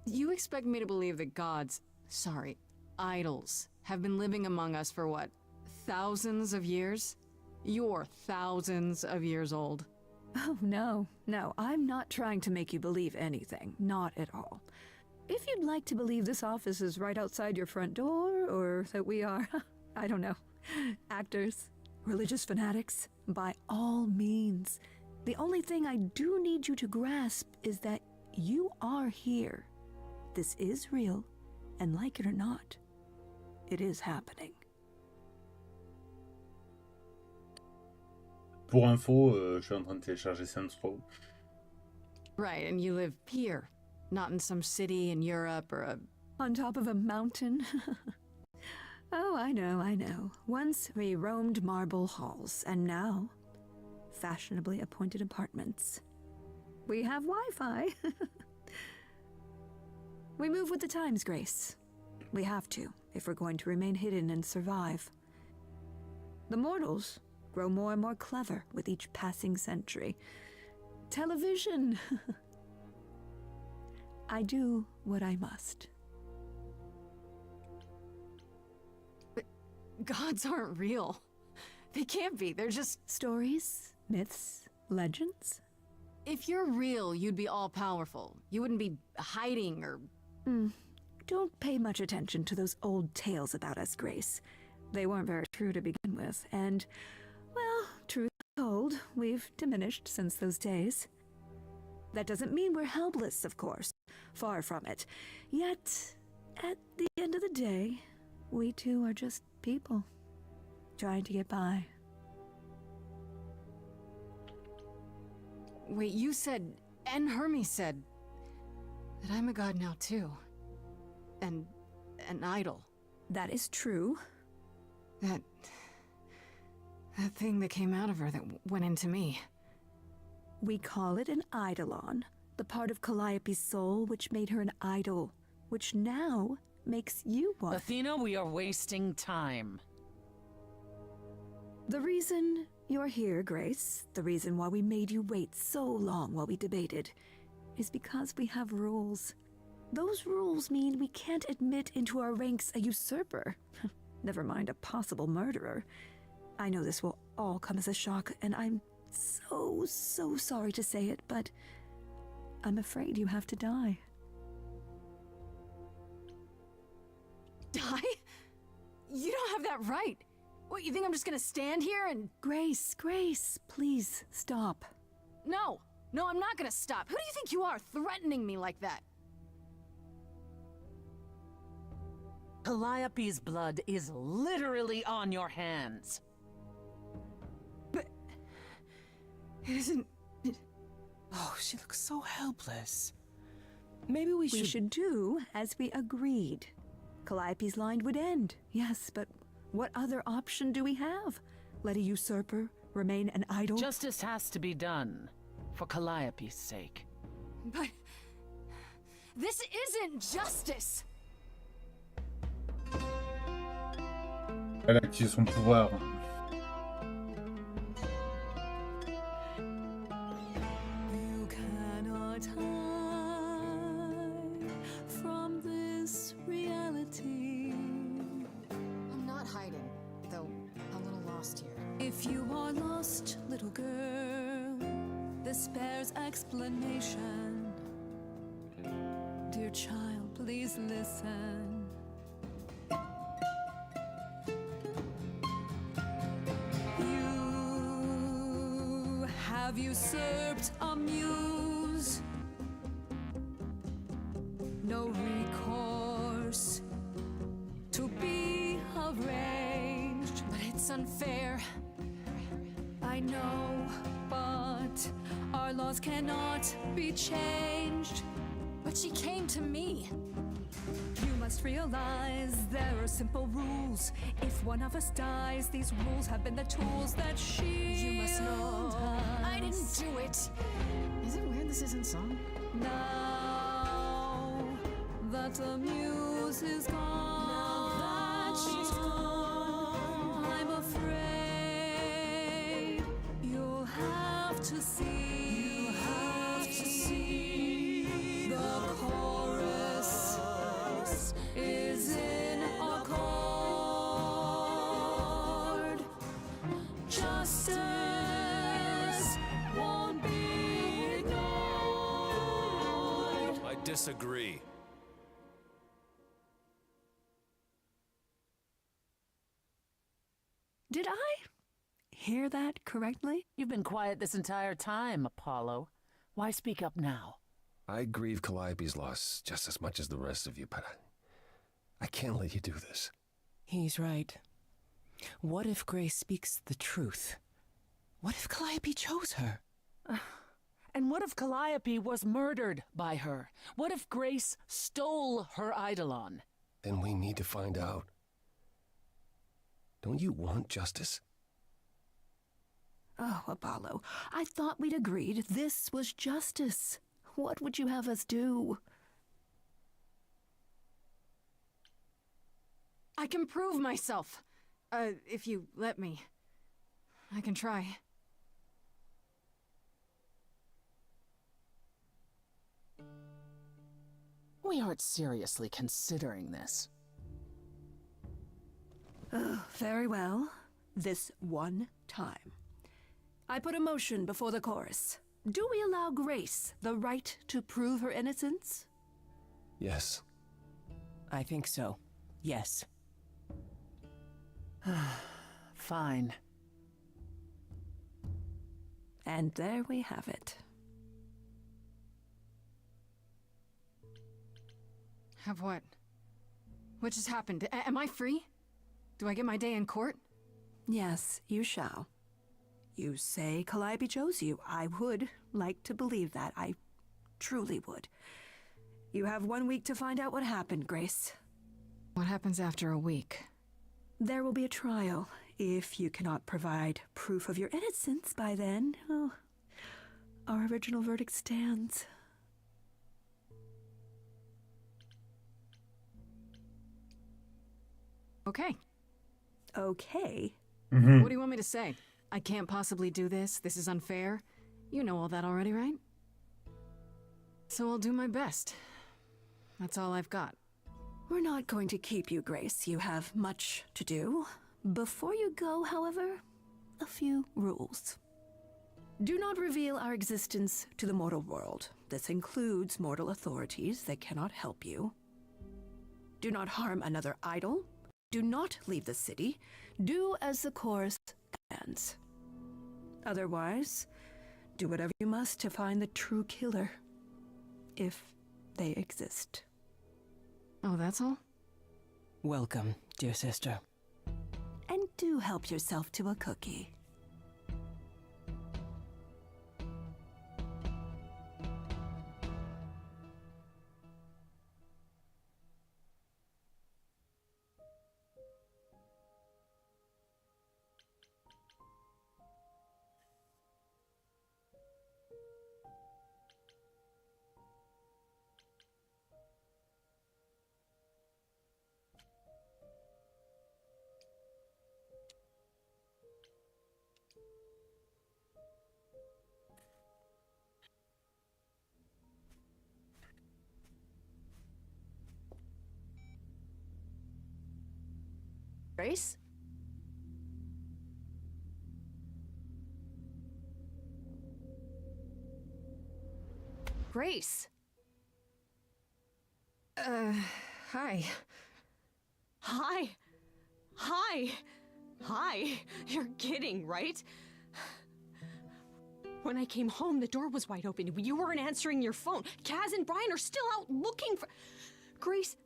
You expect me to believe that gods, sorry, idols, have been living among us for what, thousands of years? You're thousands of years old. Oh, no, I'm not trying to make you believe anything, not at all. If you'd like to believe this office is right outside your front door, or that we are, I don't know, actors, religious fanatics, by all means. The only thing I do need you to grasp is that you are here. This is real, and like it or not, it is happening. Pour info, je suis en train de télécharger Saints Row. Right, and you live here, not in some city in Europe or a... On top of a mountain? Oh, I know. Once we roamed marble halls, and now fashionably appointed apartments. We have Wi-Fi. We move with the times, Grace. We have to, if we're going to remain hidden and survive. The mortals grow more and more clever with each passing century. Television! I do what I must. But gods aren't real. They can't be, they're just... Stories, myths, legends? If you're real, you'd be all-powerful. You wouldn't be hiding or... Don't pay much attention to those old tales about us, Grace. They weren't very true to begin with, and, well, truth told, we've diminished since those days. That doesn't mean we're helpless, of course. Far from it. Yet, at the end of the day, we too are just people, trying to get by. Wait, you said, and Hermes said, that I'm a god now too. And an idol. That is true. That thing that came out of her that went into me. We call it an eidolon, the part of Calliope's soul which made her an idol, which now makes you one. Athena, we are wasting time. The reason you're here, Grace, the reason why we made you wait so long while we debated, is because we have rules. Those rules mean we can't admit into our ranks a usurper. Never mind a possible murderer. I know this will all come as a shock, and I'm so sorry to say it, but I'm afraid you have to die. Die? You don't have that right. What, you think I'm just gonna stand here and... Grace, please stop. No, I'm not gonna stop. Who do you think you are, threatening me like that? Calliope's blood is literally on your hands. But... isn't... Oh, she looks so helpless. Maybe we should do as we agreed. Calliope's line would end, yes, but what other option do we have? Let a usurper remain an idol? Justice has to be done, for Calliope's sake. But... this isn't justice! Elle a activé son pouvoir. You cannot hide from this reality. I'm not hiding, though a little lost here. If you are lost, little girl, this bears explanation. Dear child, please listen. You have usurped a muse. No recourse to be arranged. But it's unfair. I know, but our laws cannot be changed. But she came to me. You must realize there are simple rules. If one of us dies, these rules have been the tools that shield You must know I didn't us. do it. Is it weird this isn't song? Now that the muse is gone, Now that she's gone, I'm afraid you'll have to see. The chorus is in accord. Justice won't be ignored. I disagree. Did I hear that correctly? You've been quiet this entire time, Apollo. Why speak up now? I grieve Calliope's loss just as much as the rest of you, but I can't let you do this. He's right. What if Grace speaks the truth? What if Calliope chose her? And what if Calliope was murdered by her? What if Grace stole her Eidolon? Then we need to find out. Don't you want justice? Oh, Apollo, I thought we'd agreed this was justice. What would you have us do? I can prove myself. If you let me. I can try. We aren't seriously considering this. Very well. This one time. I put a motion before the chorus. Do we allow Grace the right to prove her innocence? Yes. I think so. Yes. Fine. And there we have it. Have what? What just happened? Am I free? Do I get my day in court? Yes, you shall. You say Calliope chose you. I would like to believe that. I truly would. You have 1 week to find out what happened, Grace. What happens after a week? There will be a trial. If you cannot provide proof of your innocence by then, our original verdict stands. Okay. Okay? What do you want me to say? I can't possibly do this. This is unfair. You know all that already, right? So I'll do my best. That's all I've got. We're not going to keep you, Grace. You have much to do. Before you go, however, a few rules. Do not reveal our existence to the mortal world. This includes mortal authorities that cannot help you. Do not harm another idol. Do not leave the city. Do as the chorus commands. Otherwise, do whatever you must to find the true killer, if they exist. Oh, that's all? Welcome, dear sister. And do help yourself to a cookie. Grace? Grace? Hi. Hi. Hi. Hi. You're kidding, right? When I came home, the door was wide open. You weren't answering your phone. Kaz and Brian are still out looking for... Grace...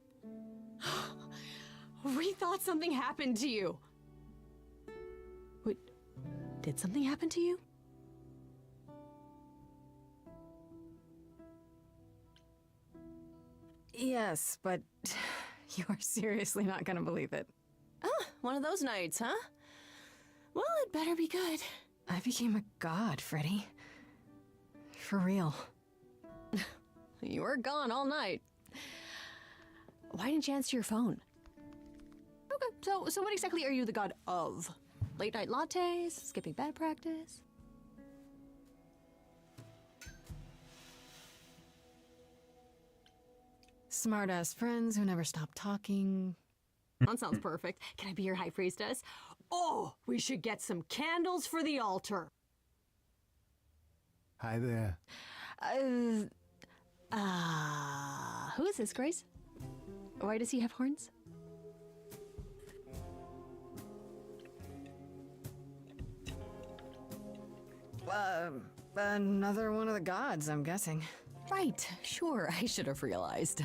We thought something happened to you. Wait, did something happen to you? Yes, but you are seriously not gonna believe it. One of those nights, huh? Well, it better be good. I became a god, Freddy. For real. You were gone all night. Why didn't you answer your phone? Okay, so what exactly are you the god of? Late night lattes? Skipping bed practice? Smart-ass friends who never stop talking. That sounds perfect. Can I be your high priestess? Oh, we should get some candles for the altar. Hi there. Who is this, Grace? Why does he have horns? Another one of the gods, I'm guessing. Right, sure, I should have realized.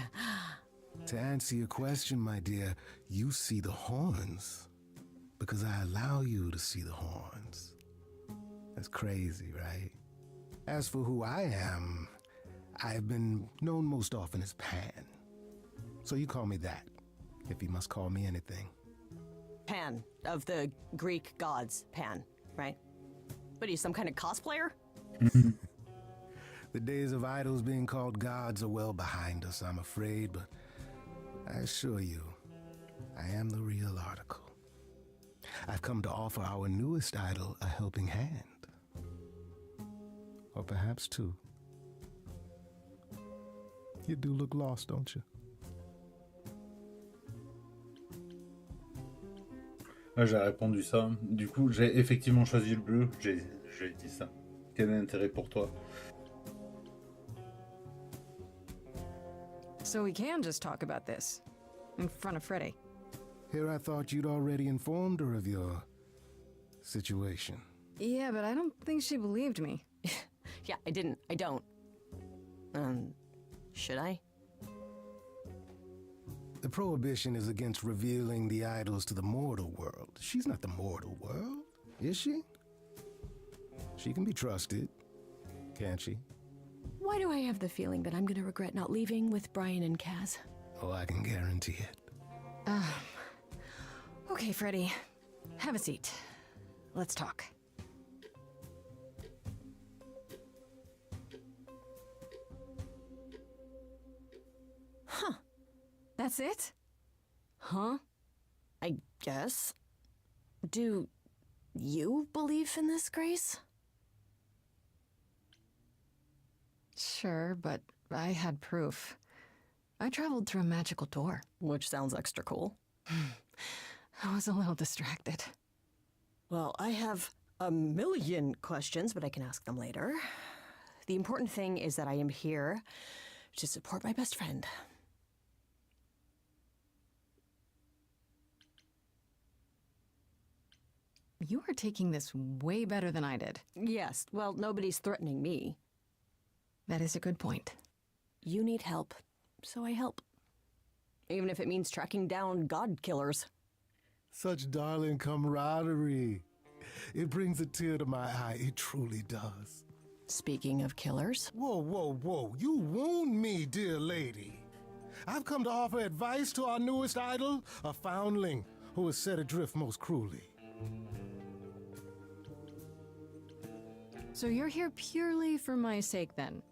To answer your question, my dear, you see the horns because I allow you to see the horns. That's crazy, right? As for who I am, I've been known most often as Pan. So you call me that, if you must call me anything. Pan, of the Greek gods, Pan, right? What are you, some kind of cosplayer? The days of idols being called gods are well behind us, I'm afraid, but I assure you, I am the real article. I've come to offer our newest idol a helping hand. Or perhaps two. You do look lost, don't you? Moi, j'ai répondu ça. Du coup, j'ai effectivement choisi le bleu. J'ai dit ça. Quel est l'intérêt pour toi? So we can just talk about this in front of Freddy. Here I thought you'd already informed her of your situation. Yeah, but I don't think she believed me. Yeah, I didn't. I don't. Should I? The prohibition is against revealing the idols to the mortal world. She's not the mortal world, is she? She can be trusted, can't she? Why do I have the feeling that I'm gonna regret not leaving with Brian and Kaz? Oh, I can guarantee it. Okay, Freddy. Have a seat. Let's talk. Huh. That's it? Huh? I guess. Do you believe in this, Grace? Sure, but I had proof. I traveled through a magical door. Which sounds extra cool. I was a little distracted. Well, I have a million questions, but I can ask them later. The important thing is that I am here to support my best friend. You are taking this way better than I did. Yes, well, nobody's threatening me. That is a good point. You need help, so I help. Even if it means tracking down god killers. Such darling camaraderie. It brings a tear to my eye, it truly does. Speaking of killers. Whoa, whoa, whoa, you wound me, dear lady. I've come to offer advice to our newest idol, a foundling who was set adrift most cruelly. So you're here purely for my sake then?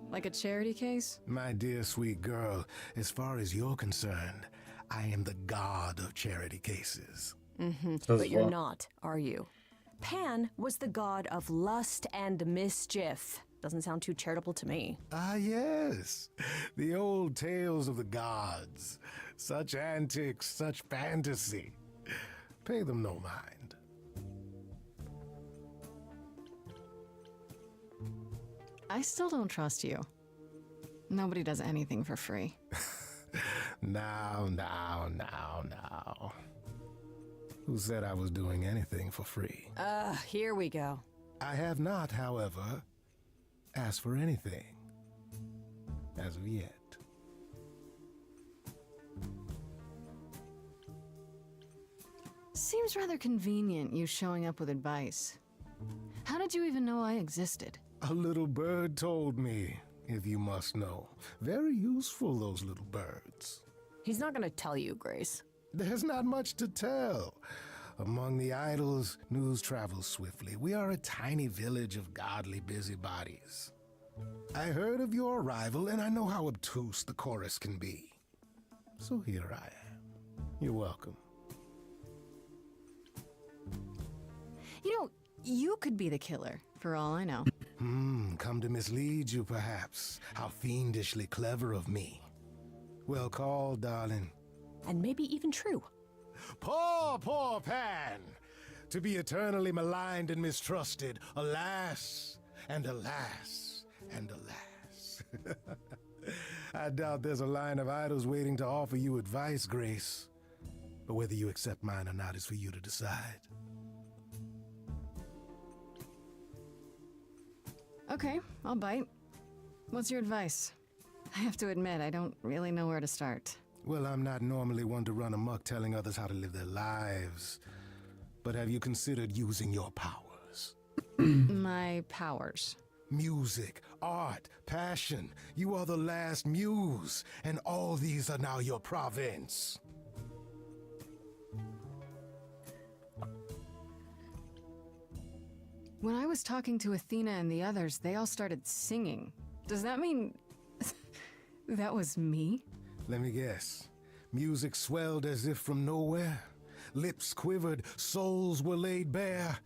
Like a charity case? My dear sweet girl, as far as you're concerned, I am the god of charity cases. But you're not, are you? Pan was the god of lust and mischief. Doesn't sound too charitable to me. Ah, yes. The old tales of the gods. Such antics, such fantasy. Pay them no mind. I still don't trust you. Nobody does anything for free. Now. Who said I was doing anything for free? Here we go. I have not, however, asked for anything. As of yet. Seems rather convenient, you showing up with advice. How did you even know I existed? A little bird told me, if you must know. Very useful, those little birds. He's not gonna tell you, Grace. There's not much to tell. Among the idols, news travels swiftly. We are a tiny village of godly busybodies. I heard of your arrival, and I know how obtuse the chorus can be. So here I am. You're welcome. You know, you could be the killer, for all I know. Come to mislead you, perhaps. How fiendishly clever of me. Well called, darling. And maybe even true. Poor, poor Pan! To be eternally maligned and mistrusted. Alas, and alas, and alas. I doubt there's a line of idols waiting to offer you advice, Grace. But whether you accept mine or not is for you to decide. Okay, I'll bite. What's your advice? I have to admit, I don't really know where to start. Well, I'm not normally one to run amok telling others how to live their lives. But have you considered using your powers? My powers. Music, art, passion. You are the last muse, and all these are now your province. When I was talking to Athena and the others, they all started singing. Does that mean that was me? Let me guess. Music swelled as if from nowhere. Lips quivered, souls were laid bare.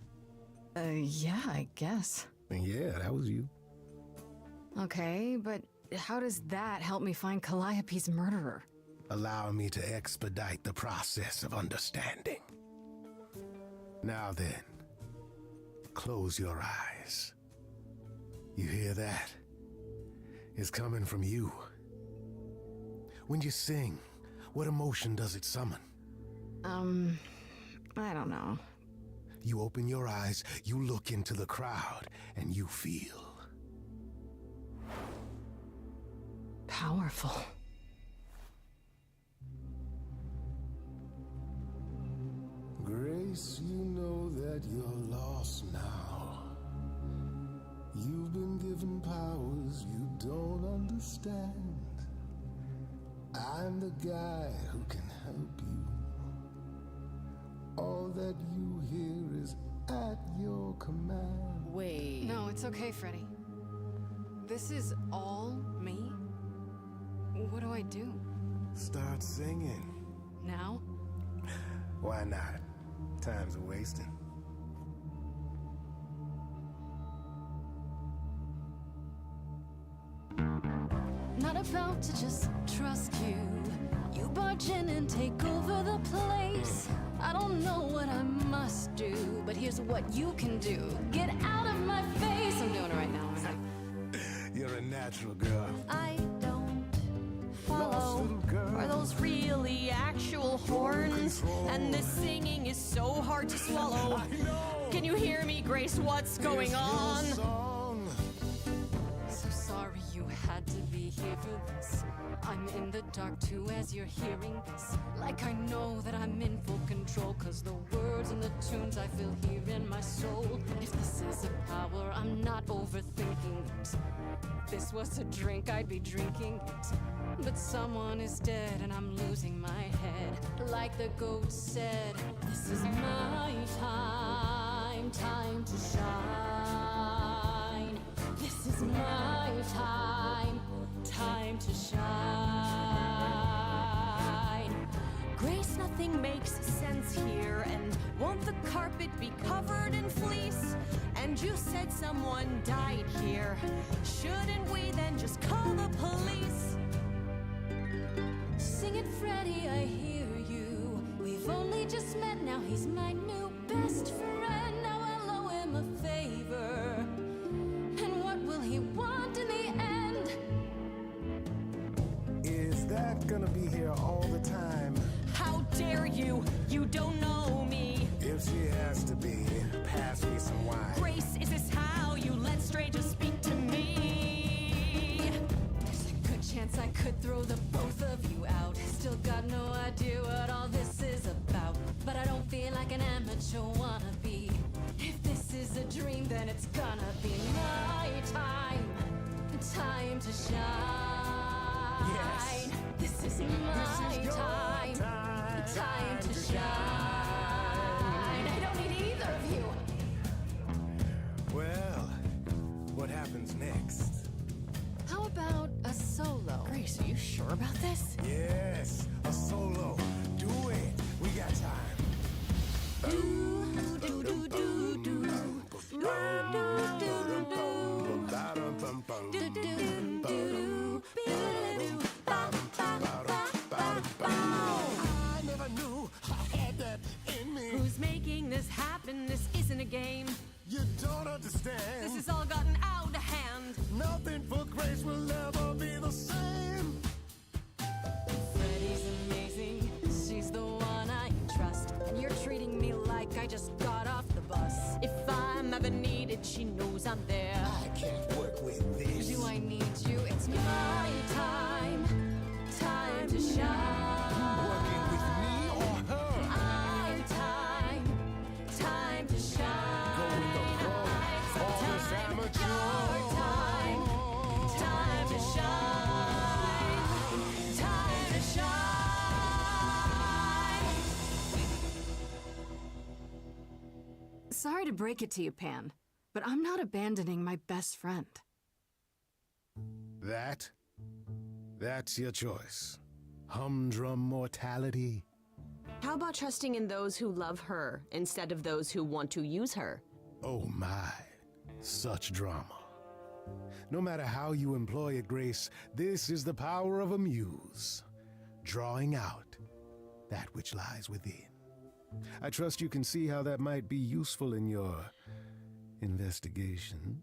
Yeah, I guess. Yeah, that was you. Okay, but how does that help me find Calliope's murderer? Allow me to expedite the process of understanding. Now then, close your eyes. You hear that? It's coming from you. When you sing, what emotion does it summon? I don't know. You open your eyes, you look into the crowd, and you feel powerful. Grace, you know that you're lost now. You've been given powers you don't understand. I'm the guy who can help you. All that you hear is at your command. Wait. No, it's okay, Freddy. This is all me? What do I do? Start singing. Now? Why not? Time's a wasting. Not about to just trust you. You barge in and take over the place. I don't know what I must do, but here's what you can do. Get out of my face. I'm doing it right now, aren't I? You're a natural girl. I don't follow. Are those really actual horns? And this singing is so hard to swallow. Can you hear me, Grace? What's going on? So sorry you had to be here for this. I'm in the dark too as you're hearing this. Like I know that I'm in full control, cause the words and the tunes I feel here in my soul. If this is a power, I'm not overthinking it. If this was a drink, I'd be drinking it. But someone is dead and I'm losing my head. Like the goat said, this is my time, time to shine. This is my time, time to shine. Grace, nothing makes sense here. And won't the carpet be covered in fleece? And you said someone died here. Shouldn't we then just call the police? Sing it, Freddy, I hear you. We've only just met, now he's my new best friend. Now I'll owe him a favor. And what will he want in the end? Is that gonna be here all the time? How dare you? You don't know me. If she has to be, pass me some wine. Grace, is this how you let strangers speak to me? There's a good chance I could throw the both of you out. Still got no idea what all this is about. But I don't feel like an amateur wannabe. If this is a dream, then it's gonna be my time. Time to shine. Yes. This is my time. Time to shine. I don't need either of you. Well, what happens next? How about a solo? Grace, are you sure about this? Yes, a solo. Do it. We got time. I never knew I had that in me. Who's making this happen? This isn't a game. You don't understand. This has all gotten out of hand. Nothing for Grace will ever be the same. Freddy's amazing. She's the one I trust. And you're treating me like I just got off the bus. If I'm ever needed, she knows I'm there. I can't work with this. Do I need you? It's my time. Sorry to break it to you, Pan, but I'm not abandoning my best friend. That's your choice. Humdrum mortality. How about trusting in those who love her instead of those who want to use her? Oh my, such drama. No matter how you employ it, Grace, this is the power of a muse, drawing out that which lies within. I trust you can see how that might be useful in your investigation.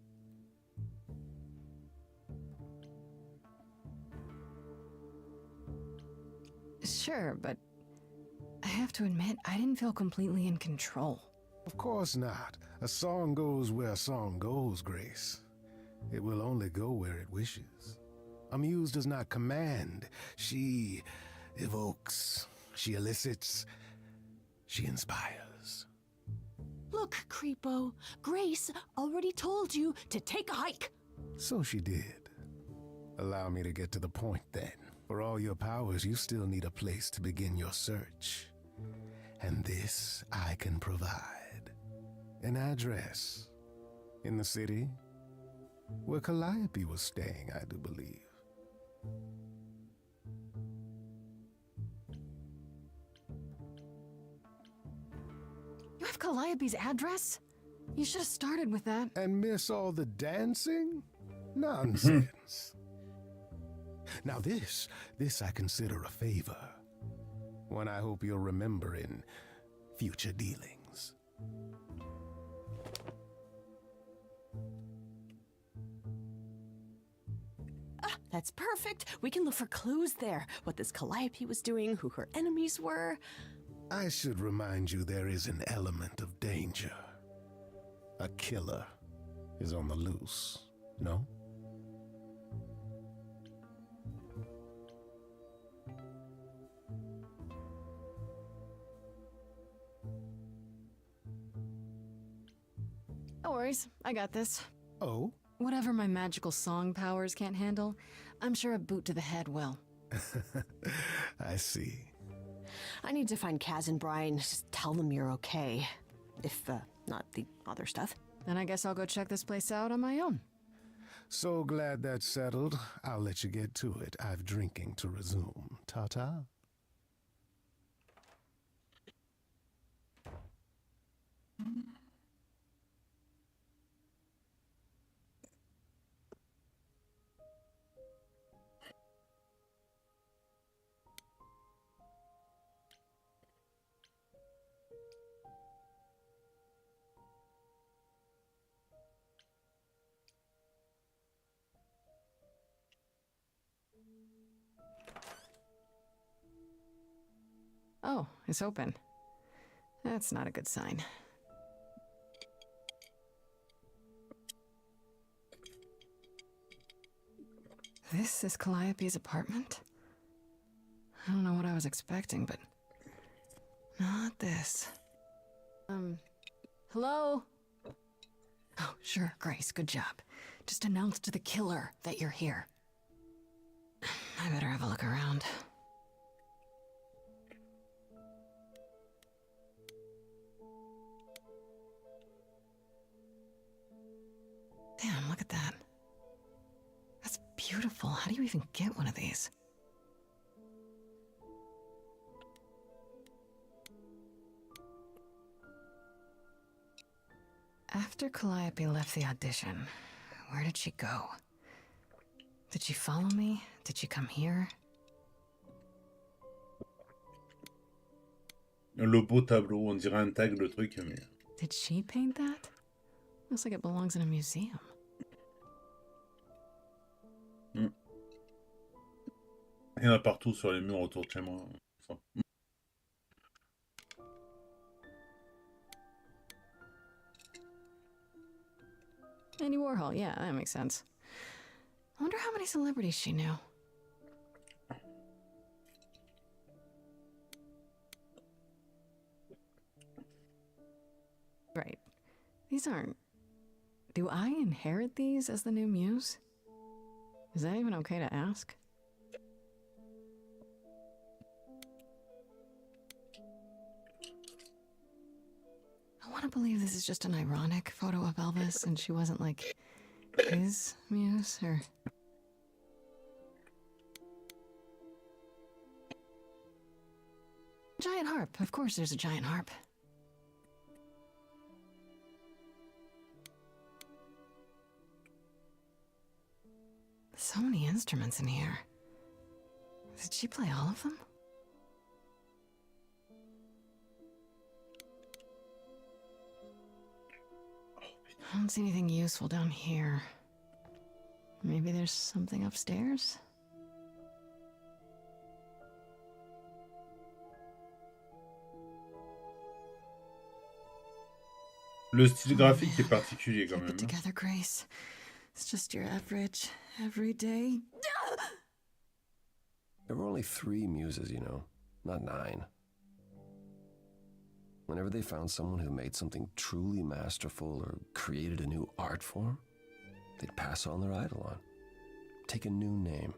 Sure, but I have to admit, I didn't feel completely in control. Of course not. A song goes where a song goes, Grace. It will only go where it wishes. A muse does not command. She evokes. She elicits. She inspires. Look, Creepo, Grace already told you to take a hike. So she did. Allow me to get to the point then. For all your powers, you still need a place to begin your search. And this I can provide. An address. In the city, where Calliope was staying, I do believe. You have Calliope's address? You should have started with that. And miss all the dancing? Nonsense. Now this I consider a favor. One I hope you'll remember in future dealings. That's perfect. We can look for clues there. What this Calliope was doing, who her enemies were. I should remind you there is an element of danger. A killer is on the loose, no? No worries, I got this. Oh? Whatever my magical song powers can't handle, I'm sure a boot to the head will. I see. I need to find Kaz and Brian. Just tell them you're okay. If, not the other stuff. Then I guess I'll go check this place out on my own. So glad that's settled. I'll let you get to it. I've drinking to resume. Ta-ta. Oh, it's open. That's not a good sign. This is Calliope's apartment? I don't know what I was expecting, but not this. Hello? Oh, sure, Grace, good job. Just announce to the killer that you're here. I better have a look around. Damn, look at that. That's beautiful. How do you even get one of these? After Calliope left the audition, where did she go? Did she follow me? Did she come here? Le beau tableau, on dirait un tag le truc, mais... Did she paint that? Looks like it belongs in a museum. Il y en a partout sur les murs autour de chez moi. Ça. Andy Warhol, yeah, that makes sense. I wonder how many celebrities she knew. Right. These aren't... Do I inherit these as the new muse? Is that even okay to ask? want to believe this is just an ironic photo of Elvis and she wasn't like his muse or. Giant harp. Of course there's a giant harp. So many instruments in here. Did she play all of them? I don't see anything useful down here. Maybe there's something upstairs? Le style graphique est particulier quand Keep même. it together, Grace. It's just your average, everyday. There were only 3 muses, you know, not 9. Whenever they found someone who made something truly masterful or created a new art form, they'd pass on their idol on. Take a new name.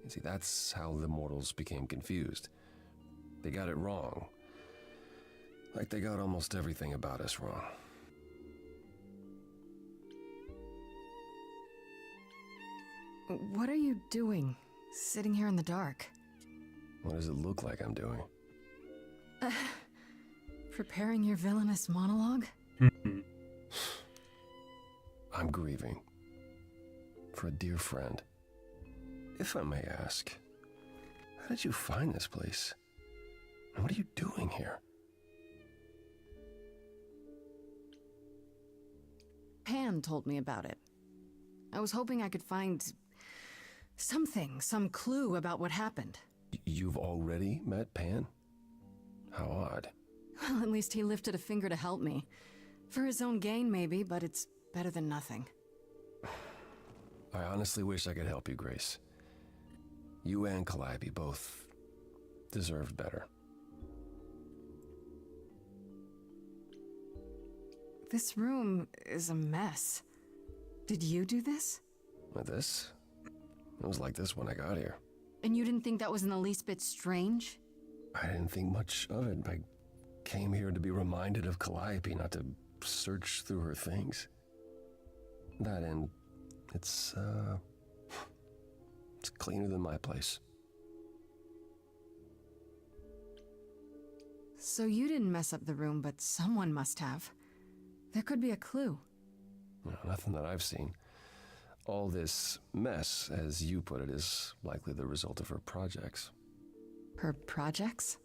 You see, that's how the mortals became confused. They got it wrong. Like they got almost everything about us wrong. What are you doing? Sitting here in the dark? What does it look like I'm doing? Preparing your villainous monologue? I'm grieving. For a dear friend. If I may ask, how did you find this place? And what are you doing here? Pan told me about it. I was hoping I could find something, some clue about what happened. You've already met Pan? How odd. Well, at least he lifted a finger to help me. For his own gain, maybe, but it's better than nothing. I honestly wish I could help you, Grace. You and Calliope both deserved better. This room is a mess. Did you do this? With this? It was like this when I got here. And you didn't think that was in the least bit strange? I didn't think much of it. I came here to be reminded of Calliope, not to search through her things. That and it's cleaner than my place. So you didn't mess up the room, but someone must have. There could be a clue. No, nothing that I've seen. All this mess, as you put it, is likely the result of her projects. Her projects?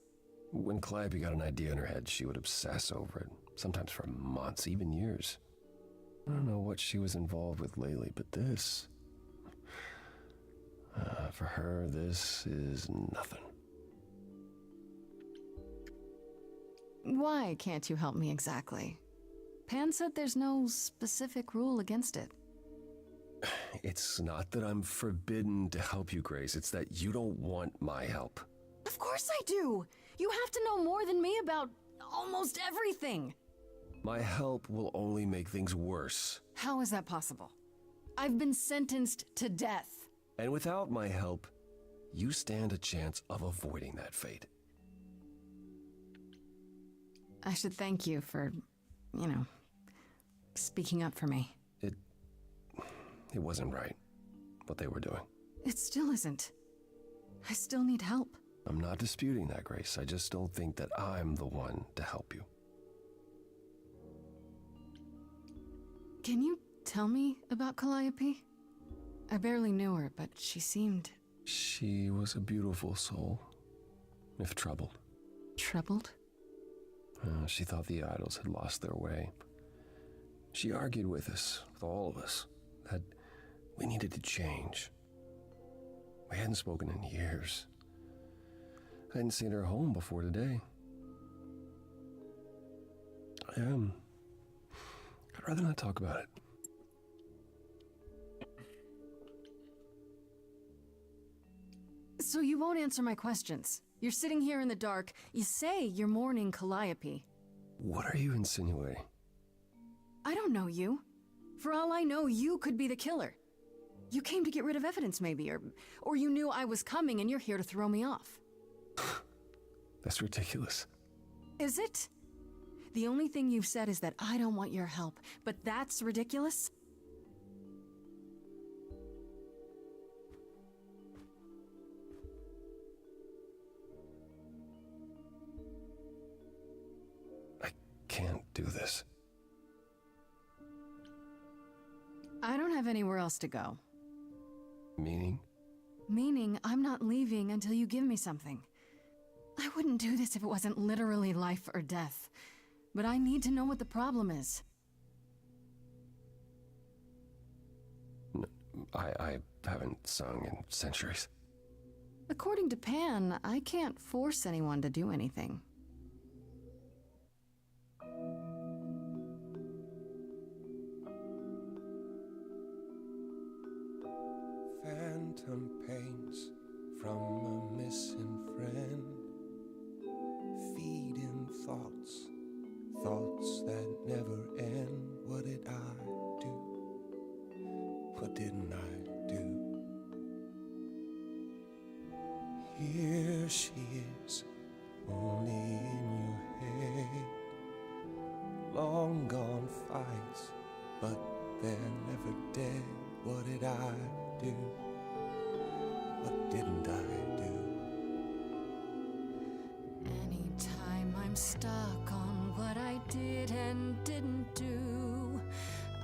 When Calliope got an idea in her head, she would obsess over it, sometimes for months, even years. I don't know what she was involved with lately, but this... for her, this is nothing. Why can't you help me exactly? Pan said there's no specific rule against it. It's not that I'm forbidden to help you, Grace. It's that you don't want my help. Of course I do! You have to know more than me about almost everything! My help will only make things worse. How is that possible? I've been sentenced to death. And without my help, you stand a chance of avoiding that fate. I should thank you for, speaking up for me. It wasn't right, what they were doing. It still isn't. I still need help. I'm not disputing that, Grace. I just don't think that I'm the one to help you. Can you tell me about Calliope? I barely knew her, but she seemed... She was a beautiful soul, if troubled. Troubled? She thought the idols had lost their way. She argued with us, with all of us, that we needed to change. We hadn't spoken in years. I hadn't seen her home before today. I'd rather not talk about it. So you won't answer my questions. You're sitting here in the dark. You say you're mourning Calliope. What are you insinuating? I don't know you. For all I know, you could be the killer. You came to get rid of evidence, maybe, or you knew I was coming and you're here to throw me off. That's ridiculous. Is it? The only thing you've said is that I don't want your help, but that's ridiculous? Can't do this. I don't have anywhere else to go. Meaning? Meaning I'm not leaving until you give me something. I wouldn't do this if it wasn't literally life or death. But I need to know what the problem is. I haven't sung in centuries. According to Pan, I can't force anyone to do anything. Phantom pains from a missing friend, feeding thoughts, thoughts that never end. What did I do? What didn't I do? Here she is, only in your head. Long gone fights, but they're never dead. What did I do? What didn't I do? Anytime I'm stuck on what I did and didn't do,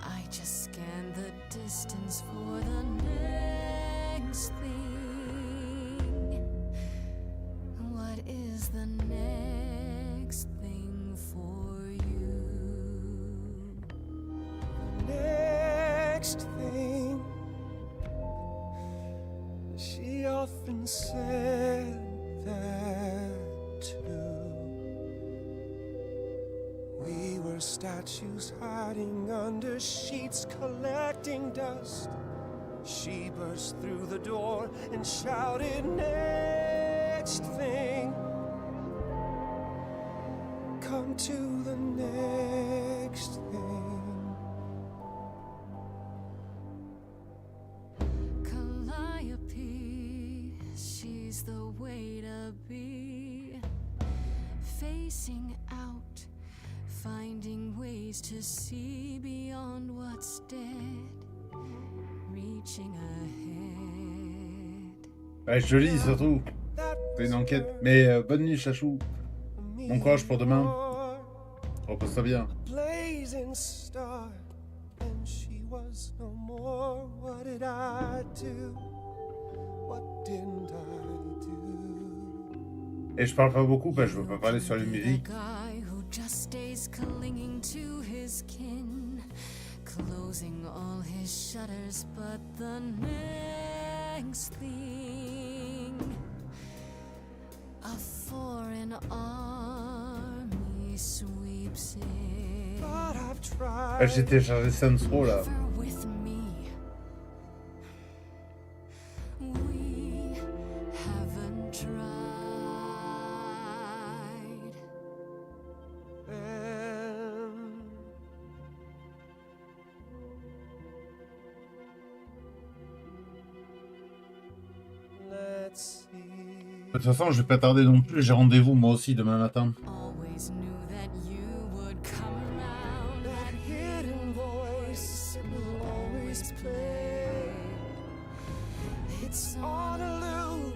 I just scan the distance for the next thing. What is the next thing for you? The next thing. She often said that too. We were statues hiding under sheets, collecting dust. She burst through the door and shouted, "Next thing! Come to the next thing." Calliope, she's the way to be. Facing out, finding ways to see beyond what's dead. Reaching ahead. Ouais, joli surtout. C'est une enquête. Mais bonne nuit, Chachou. Bon courage pour demain. Repose-toi bien. Blazing star, and she was no more. What did I do? What didn't I do? Et je parle pas beaucoup parce que je veux pas parler sur les musiques. Guy who just stays clinging to his kin, closing all his shutters, but the next thing, a foreign army sweeps in. But I've tried. Ah, j'ai téléchargé Saints Row là. With me, we haven't tried. Let's see. De toute façon, je vais pas tarder non plus. J'ai rendez-vous moi aussi demain matin. Always knew that you would come around. That hidden voice, it will always play. It's on a loop,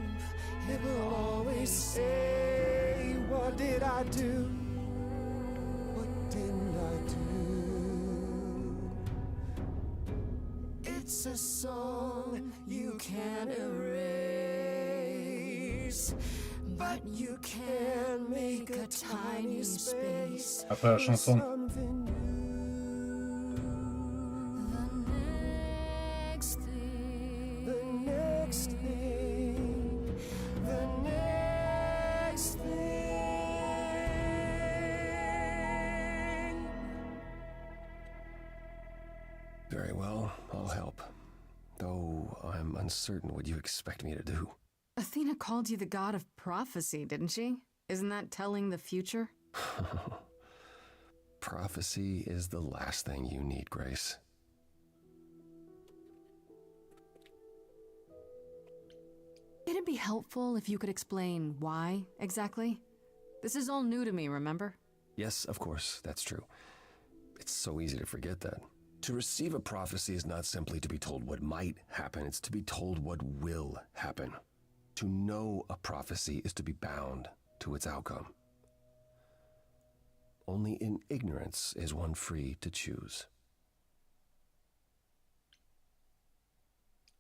it will always say, what did I do? What didn't I do? It's a song you can't erase, but you can make a tiny space. Après la chanson. Very well, I'll help. Though I'm uncertain what you expect me to do. Athena called you the god of prophecy, didn't she? Isn't that telling the future? Prophecy is the last thing you need, Grace. It'd be helpful if you could explain why, exactly. This is all new to me, remember? Yes, of course, that's true. It's so easy to forget that. To receive a prophecy is not simply to be told what might happen, it's to be told what will happen. To know a prophecy is to be bound to its outcome. Only in ignorance is one free to choose.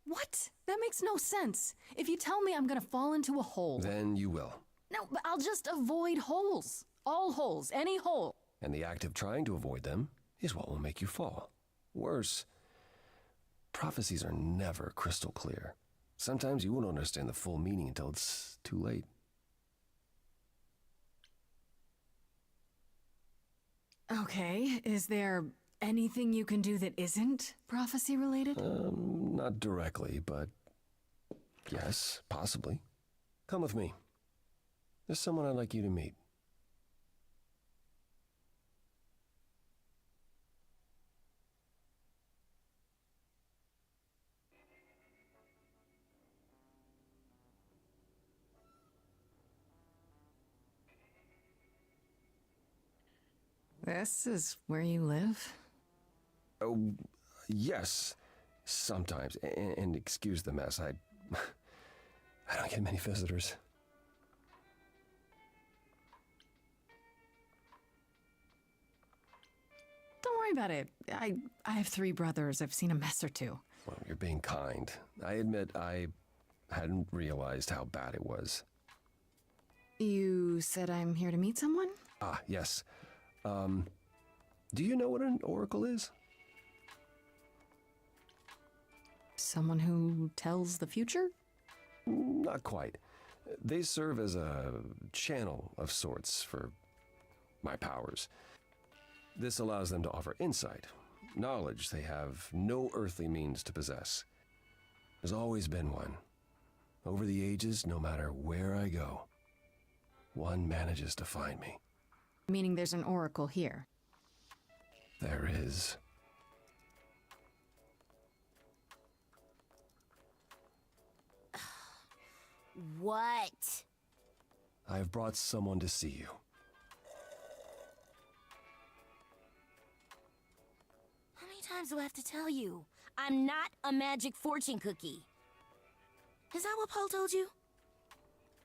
What? That makes no sense. If you tell me I'm gonna fall into a hole... Then you will. No, but I'll just avoid holes. All holes, any hole. And the act of trying to avoid them is what will make you fall. Worse, prophecies are never crystal clear. Sometimes you won't understand the full meaning until it's too late. Okay, is there anything you can do that isn't prophecy related? Not directly, but yes, possibly. Come with me. There's someone I'd like you to meet. This is where you live? Oh, yes, sometimes. And excuse the mess, I don't get many visitors. Don't worry about it. I have 3 brothers. I've seen a mess or two. Well, you're being kind. I admit I hadn't realized how bad it was. You said I'm here to meet someone? Ah, yes. Do you know what an oracle is? Someone who tells the future? Not quite. They serve as a channel of sorts for my powers. This allows them to offer insight, knowledge they have no earthly means to possess. There's always been one. Over the ages, no matter where I go, one manages to find me. Meaning there's an oracle here. There is. What? I've brought someone to see you. How many times do I have to tell you? I'm not a magic fortune cookie. Is that what Paul told you?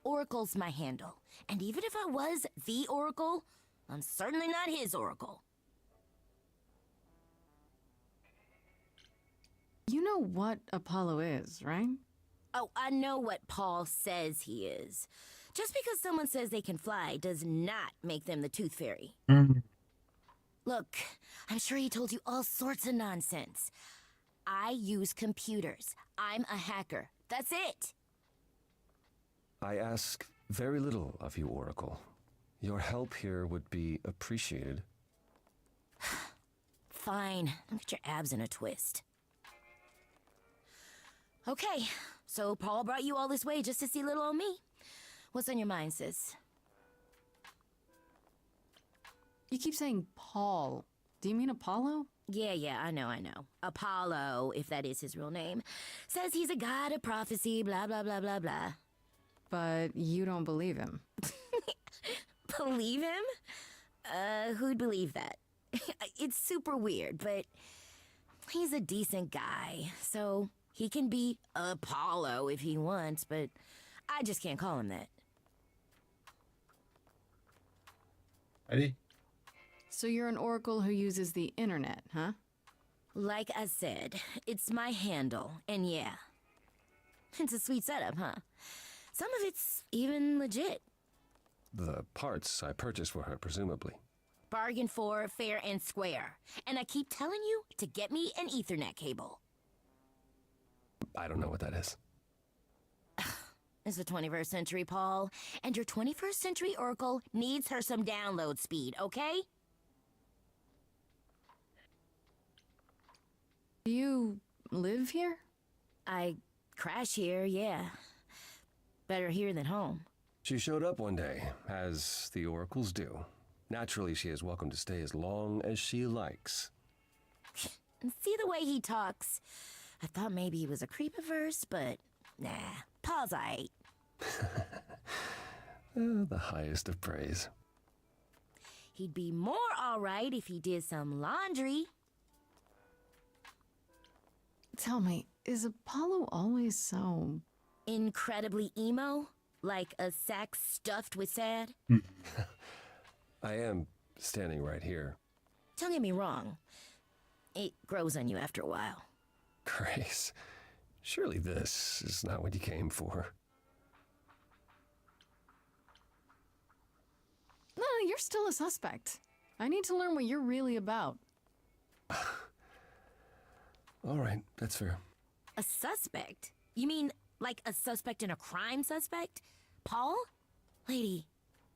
Oracle's my handle. And even if I was the Oracle, I'm certainly not his Oracle. You know what Apollo is, right? Oh, I know what Paul says he is. Just because someone says they can fly does not make them the Tooth Fairy. Look, I'm sure he told you all sorts of nonsense. I use computers. I'm a hacker. That's it. I ask very little of you, Oracle. Your help here would be appreciated. Fine. Don't get your abs in a twist. Okay, so Paul brought you all this way just to see little old me. What's on your mind, sis? You keep saying Paul. Do you mean Apollo? Yeah, I know. Apollo, if that is his real name, says he's a god of prophecy, blah, blah, blah, blah, blah. But you don't believe him. Believe him? Who'd believe that? It's super weird, but he's a decent guy, so he can be Apollo if he wants, but I just can't call him that. Allez. So you're an oracle who uses the internet, huh? Like I said, it's my handle, and yeah. It's a sweet setup, huh? Some of it's even legit. The parts I purchased for her, presumably. Bargain for, fair and square. And I keep telling you to get me an Ethernet cable. I don't know what that is. It's the 21st century, Paul. And your 21st century Oracle needs her some download speed, okay? Do you live here? I crash here, yeah. Better here than home. She showed up one day, as the oracles do. Naturally, she is welcome to stay as long as she likes. And see the way he talks. I thought maybe he was a creep at first, but nah, Paul's aight. The highest of praise. He'd be more alright if he did some laundry. Tell me, is Apollo always so... incredibly emo? Like a sack stuffed with sad? I am standing right here. Don't get me wrong. It grows on you after a while. Grace, surely this is not what you came for. No, you're still a suspect. I need to learn what you're really about. All right, that's fair. A suspect? You mean like a suspect in a crime suspect? Paul? Lady,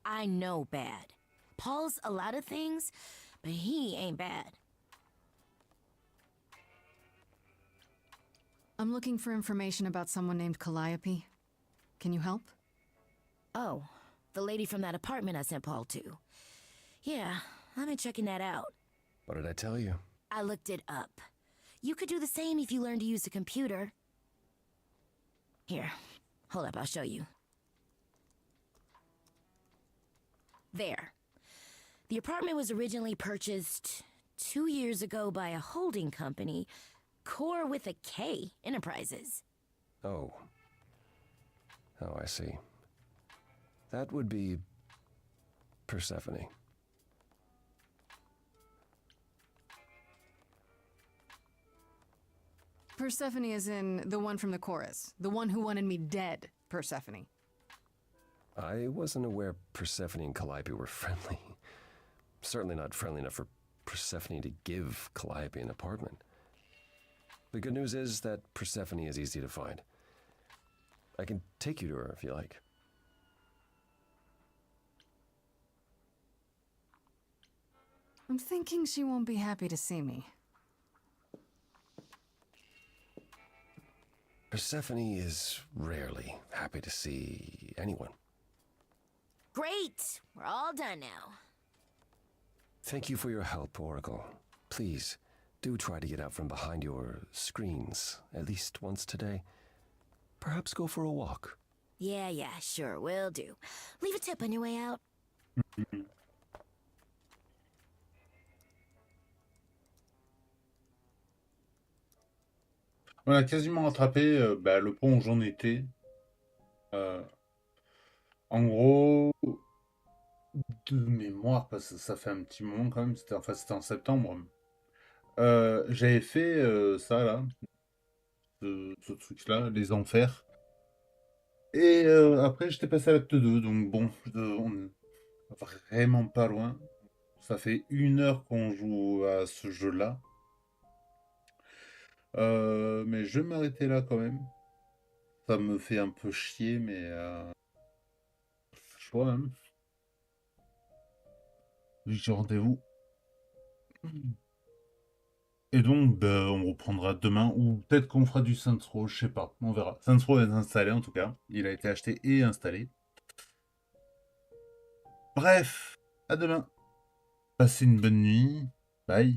I know bad. Paul's a lot of things, but he ain't bad. I'm looking for information about someone named Calliope. Can you help? Oh, the lady from that apartment I sent Paul to. Yeah, I've been checking that out. What did I tell you? I looked it up. You could do the same if you learned to use a computer. Here, hold up, I'll show you. There. The apartment was originally purchased 2 years ago by a holding company, Core with a K Enterprises. Oh. Oh, I see. That would be Persephone. Persephone is in the one from the chorus. The one who wanted me dead, Persephone. I wasn't aware Persephone and Calliope were friendly. Certainly not friendly enough for Persephone to give Calliope an apartment. The good news is that Persephone is easy to find. I can take you to her if you like. I'm thinking she won't be happy to see me. Persephone is rarely happy to see anyone. Great! We're all done now. Thank you for your help, Oracle. Please, do try to get out from behind your screens at least once today. Perhaps go for a walk. Yeah, sure, will do. Leave a tip on your way out. On a quasiment rattrapé le pont où j'en étais. En gros, de mémoire, parce que ça fait un petit moment quand même, c'était en septembre. J'avais fait ça là, ce truc-là, les enfers. Et après, j'étais passé à l'acte 2, donc bon, on est vraiment pas loin. Ça fait 1 heure qu'on joue à ce jeu-là. Mais je vais m'arrêter là quand même. Ça me fait un peu chier, mais je vois même. Vu que j'ai rendez-vous. Et donc, on reprendra demain, ou peut-être qu'on fera du Saints Row, je sais pas, on verra. Saints Row est installé en tout cas, il a été acheté et installé. Bref, à demain. Passez une bonne nuit, bye.